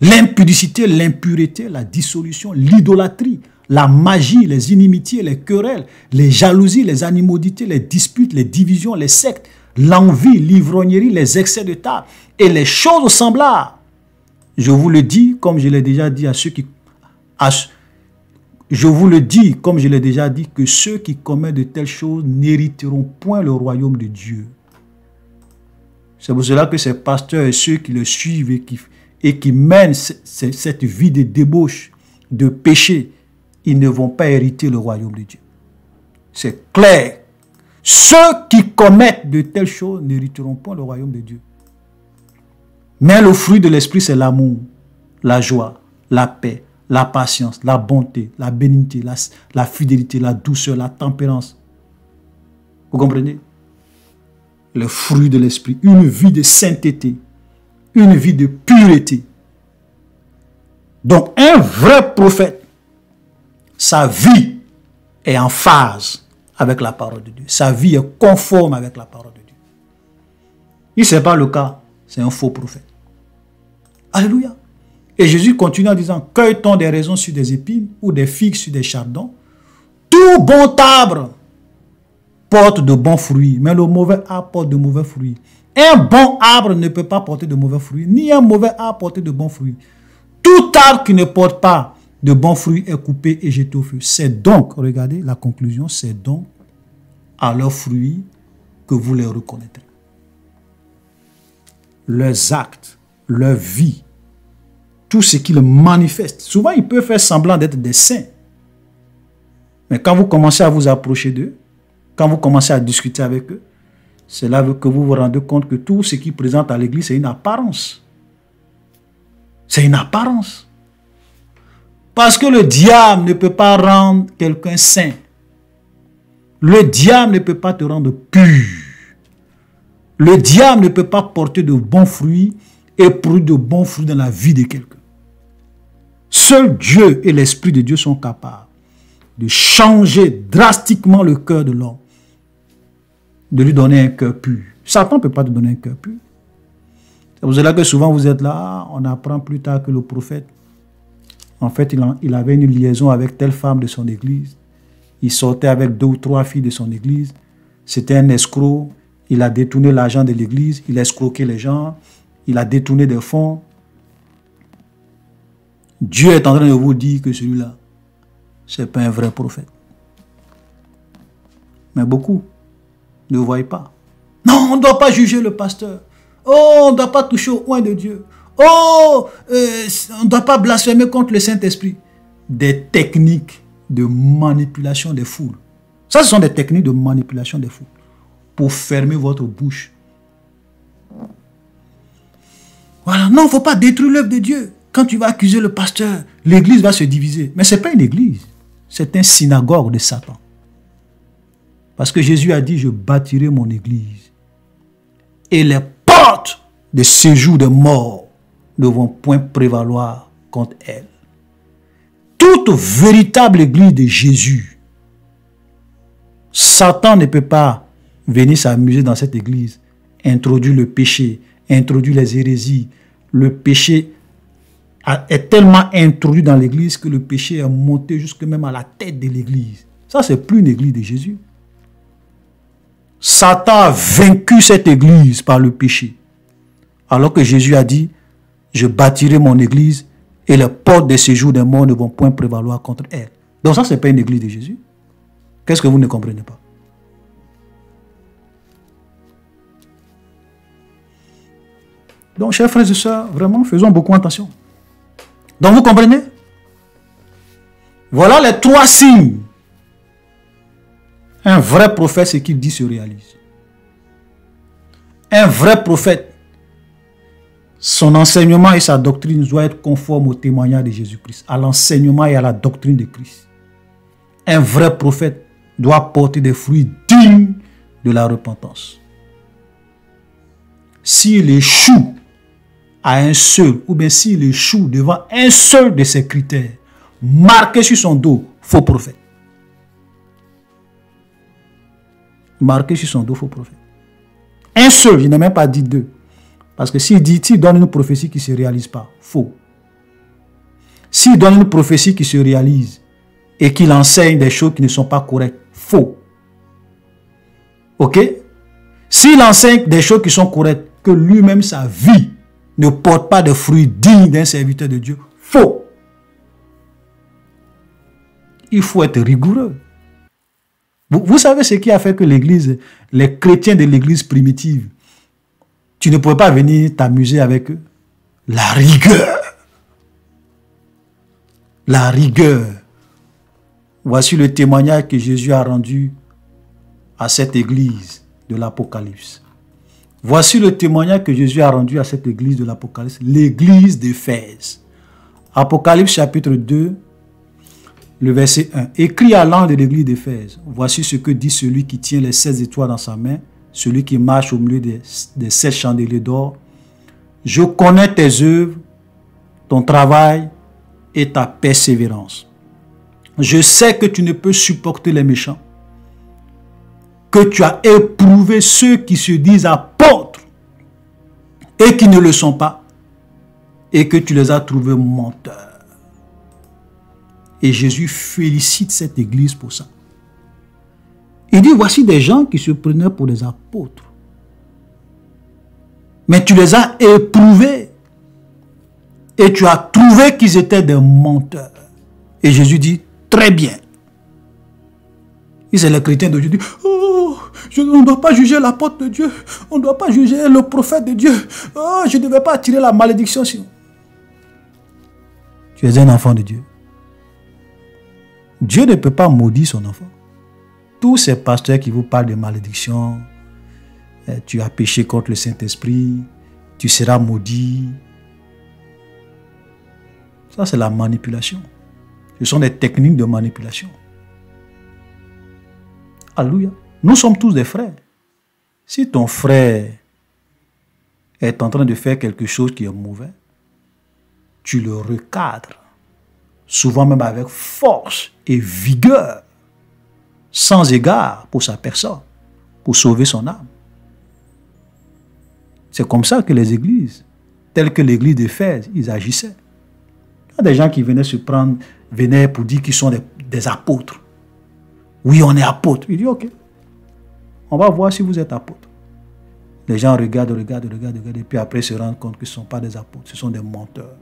L'impudicité, l'impureté, la dissolution, l'idolâtrie, la magie, les inimitiés, les querelles, les jalousies, les animosités, les disputes, les divisions, les sectes, l'envie, l'ivrognerie, les excès de table et les choses semblables. Je vous le dis, comme je l'ai déjà dit à ceux qui... je vous le dis, comme je l'ai déjà dit, que ceux qui commettent de telles choses n'hériteront point le royaume de Dieu. C'est pour cela que ces pasteurs et ceux qui le suivent et qui mènent cette vie de débauche, de péché, ils ne vont pas hériter le royaume de Dieu. C'est clair. Ceux qui commettent de telles choses n'hériteront point le royaume de Dieu. Mais le fruit de l'esprit, c'est l'amour, la joie, la paix, la patience, la bonté, la bénignité, la fidélité, la douceur, la tempérance. Vous comprenez? Le fruit de l'esprit, une vie de sainteté, une vie de pureté. Donc un vrai prophète, sa vie est en phase avec la parole de Dieu. Sa vie est conforme avec la parole de Dieu. Si ce n'est pas le cas, c'est un faux prophète. Alléluia. Et Jésus continue en disant, cueille-t-on des raisins sur des épines ou des figues sur des chardons? Tout bon arbre porte de bons fruits, mais le mauvais arbre porte de mauvais fruits. Un bon arbre ne peut pas porter de mauvais fruits, ni un mauvais arbre porter de bons fruits. Tout arbre qui ne porte pas de bons fruits est coupé et jeté au feu. C'est donc, regardez la conclusion, c'est donc à leurs fruits que vous les reconnaîtrez. Leurs actes, leur vie, tout ce qu'ils manifestent. Souvent, ils peuvent faire semblant d'être des saints. Mais quand vous commencez à vous approcher d'eux, quand vous commencez à discuter avec eux, c'est là que vous vous rendez compte que tout ce qu'ils présentent à l'église, c'est une apparence. C'est une apparence. Parce que le diable ne peut pas rendre quelqu'un saint. Le diable ne peut pas te rendre pur. Le diable ne peut pas porter de bons fruits et produire de bons fruits dans la vie de quelqu'un. Seul Dieu et l'Esprit de Dieu sont capables de changer drastiquement le cœur de l'homme, de lui donner un cœur pur. Satan ne peut pas te donner un cœur pur. C'est pour cela que souvent vous êtes là, on apprend plus tard que le prophète, en fait, il avait une liaison avec telle femme de son église. Il sortait avec 2 ou 3 filles de son église. C'était un escroc. Il a détourné l'argent de l'église. Il a escroqué les gens. Il a détourné des fonds. Dieu est en train de vous dire que celui-là, ce n'est pas un vrai prophète. Mais beaucoup ne voient pas. Non, on ne doit pas juger le pasteur. Oh, on ne doit pas toucher au coin de Dieu. Oh, on ne doit pas blasphémer contre le Saint-Esprit. Des techniques de manipulation des foules. Ça, ce sont des techniques de manipulation des foules. Pour fermer votre bouche. Voilà. Non, il ne faut pas détruire l'œuvre de Dieu. Quand tu vas accuser le pasteur, l'église va se diviser. Mais ce n'est pas une église. C'est un synagogue de Satan. Parce que Jésus a dit, je bâtirai mon église. Et les portes de séjour des morts ne vont point prévaloir contre elle. Toute véritable église de Jésus, Satan ne peut pas venir s'amuser dans cette église, introduire le péché, introduire les hérésies. Le péché est tellement introduit dans l'église que le péché est monté jusque même à la tête de l'église. Ça, c'est plus une église de Jésus. Satan a vaincu cette église par le péché. Alors que Jésus a dit, je bâtirai mon église et les portes des séjours des morts ne vont point prévaloir contre elle. Donc ça, ce n'est pas une église de Jésus. Qu'est-ce que vous ne comprenez pas? Donc, chers frères et sœurs, vraiment, faisons beaucoup attention. Donc, vous comprenez? Voilà les 3 signes. Un vrai prophète, ce qu'il dit se réalise. Un vrai prophète, son enseignement et sa doctrine doivent être conformes au témoignage de Jésus-Christ, à l'enseignement et à la doctrine de Christ. Un vrai prophète doit porter des fruits dignes de la repentance. S'il échoue à un seul, ou bien s'il échoue devant un seul de ces critères, marqué sur son dos, faux prophète. Marqué sur son dos, faux prophète. Un seul, je n'ai même pas dit 2. Parce que s'il donne une prophétie qui ne se réalise pas, faux. S'il donne une prophétie qui se réalise et qu'il enseigne des choses qui ne sont pas correctes, faux. Ok? S'il enseigne des choses qui sont correctes, que lui-même, sa vie, ne porte pas de fruits dignes d'un serviteur de Dieu, faux. Il faut être rigoureux. Vous savez ce qui a fait que l'église, les chrétiens de l'église primitive, tu ne pouvais pas venir t'amuser avec eux? La rigueur. La rigueur. Voici le témoignage que Jésus a rendu à cette église de l'Apocalypse. Voici le témoignage que Jésus a rendu à cette église de l'Apocalypse, l'église d'Éphèse. Apocalypse chapitre 2, le verset 1. Écrit à l'ange de l'église d'Éphèse, voici ce que dit celui qui tient les 7 étoiles dans sa main, celui qui marche au milieu des 7 chandeliers d'or. Je connais tes œuvres, ton travail et ta persévérance. Je sais que tu ne peux supporter les méchants, que tu as éprouvé ceux qui se disent apôtres et qui ne le sont pas, et que tu les as trouvés menteurs. Et Jésus félicite cette église pour ça. Il dit, voici des gens qui se prenaient pour des apôtres. Mais tu les as éprouvés. Et tu as trouvé qu'ils étaient des menteurs. Et Jésus dit, très bien. Et c'est les chrétiens d'aujourd'hui. Oh, on ne doit pas juger l'apôtre de Dieu. On ne doit pas juger le prophète de Dieu. Oh, je ne devais pas attirer la malédiction. Tu es un enfant de Dieu. Dieu ne peut pas maudire son enfant. Tous ces pasteurs qui vous parlent de malédiction, tu as péché contre le Saint-Esprit, tu seras maudit. Ça, c'est la manipulation. Ce sont des techniques de manipulation. Alléluia. Nous sommes tous des frères. Si ton frère est en train de faire quelque chose qui est mauvais, tu le recadres. Souvent même avec force et vigueur, sans égard pour sa personne, pour sauver son âme. C'est comme ça que les églises, telles que l'église d'Éphèse, ils agissaient. Il y a des gens qui venaient pour dire qu'ils sont des apôtres. Oui, on est apôtres. Il dit, ok, on va voir si vous êtes apôtres. Les gens regardent, et puis après se rendent compte qu'ils ne sont pas des apôtres, ce sont des menteurs.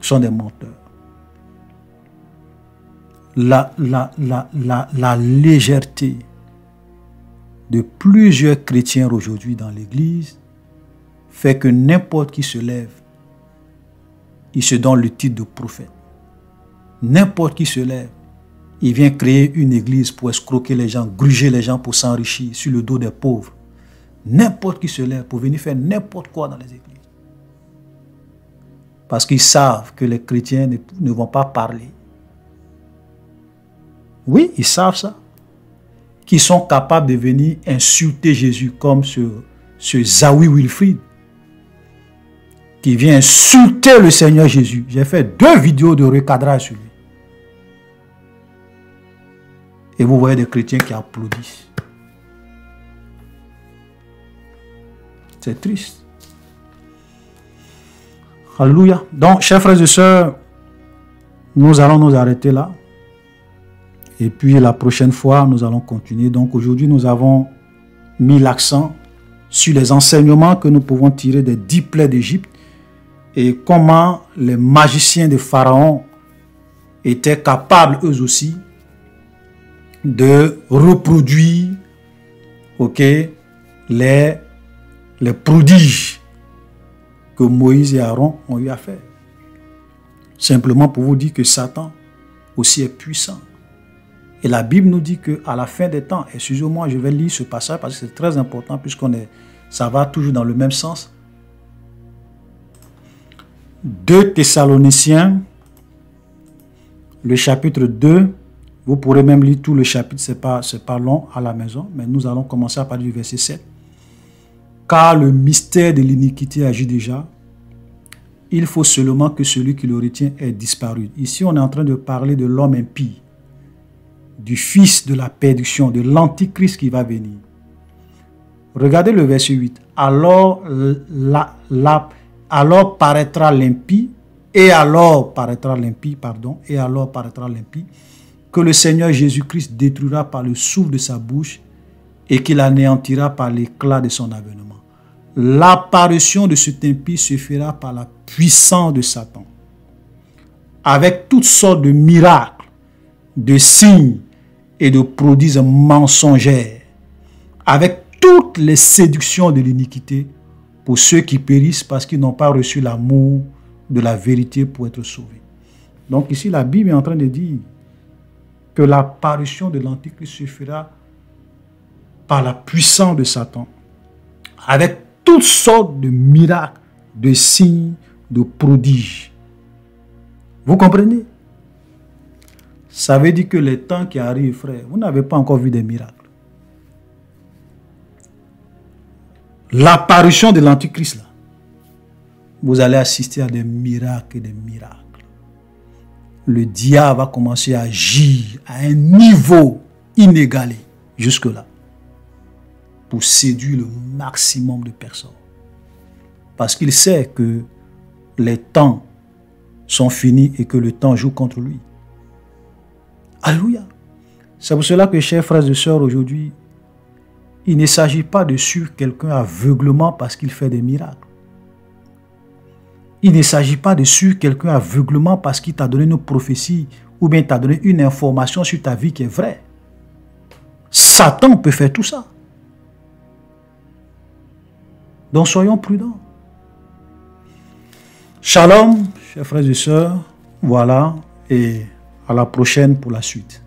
Sont des menteurs. La légèreté de plusieurs chrétiens aujourd'hui dans l'église fait que n'importe qui se lève, il se donne le titre de prophète. N'importe qui se lève, il vient créer une église pour escroquer les gens, gruger les gens pour s'enrichir sur le dos des pauvres. N'importe qui se lève pour venir faire n'importe quoi dans les églises. Parce qu'ils savent que les chrétiens ne vont pas parler. Oui, ils savent ça. Qu'ils sont capables de venir insulter Jésus comme ce Zawi Wilfrid qui vient insulter le Seigneur Jésus. J'ai fait 2 vidéos de recadrage sur lui. Et vous voyez des chrétiens qui applaudissent. C'est triste. Alléluia. Donc, chers frères et sœurs, nous allons nous arrêter là. Et puis, la prochaine fois, nous allons continuer. Donc, aujourd'hui, nous avons mis l'accent sur les enseignements que nous pouvons tirer des 10 plaies d'Égypte et comment les magiciens de Pharaon étaient capables, eux aussi, de reproduire les prodiges que Moïse et Aaron ont eu à faire. Simplement pour vous dire que Satan aussi est puissant. Et la Bible nous dit qu'à la fin des temps, excusez-moi, je vais lire ce passage parce que c'est très important ça va toujours dans le même sens. 2 Thessaloniciens, le chapitre 2, vous pourrez même lire tout le chapitre, c'est pas long à la maison, mais nous allons commencer à partir du verset 7. Car le mystère de l'iniquité agit déjà. Il faut seulement que celui qui le retient ait disparu. Ici, on est en train de parler de l'homme impie, du fils de la perdition, de l'antichrist qui va venir. Regardez le verset 8. Alors paraîtra l'impie, et alors paraîtra l'impie, que le Seigneur Jésus-Christ détruira par le souffle de sa bouche et qu'il anéantira par l'éclat de son avènement. L'apparition de cet impie se fera par la puissance de Satan. avec toutes sortes de miracles, de signes et de prodiges mensongers, avec toutes les séductions de l'iniquité pour ceux qui périssent parce qu'ils n'ont pas reçu l'amour de la vérité pour être sauvés. Donc ici, la Bible est en train de dire que l'apparition de l'Antichrist se fera par la puissance de Satan, avec toutes sortes de miracles, de signes, de prodiges. Vous comprenez? Ça veut dire que les temps qui arrivent, frère, vous n'avez pas encore vu des miracles. L'apparition de l'Antichrist, là, vous allez assister à des miracles et des miracles. Le diable va commencer à agir à un niveau inégalé jusque-là pour séduire le maximum de personnes. Parce qu'il sait que les temps sont finis et que le temps joue contre lui. Alléluia. C'est pour cela que, chers frères et sœurs, aujourd'hui, il ne s'agit pas de suivre quelqu'un aveuglement parce qu'il fait des miracles. Il ne s'agit pas de suivre quelqu'un aveuglement parce qu'il t'a donné une prophétie ou bien t'a donné une information sur ta vie qui est vraie. Satan peut faire tout ça. Donc soyons prudents. Shalom, chers frères et sœurs. Voilà, et à la prochaine pour la suite.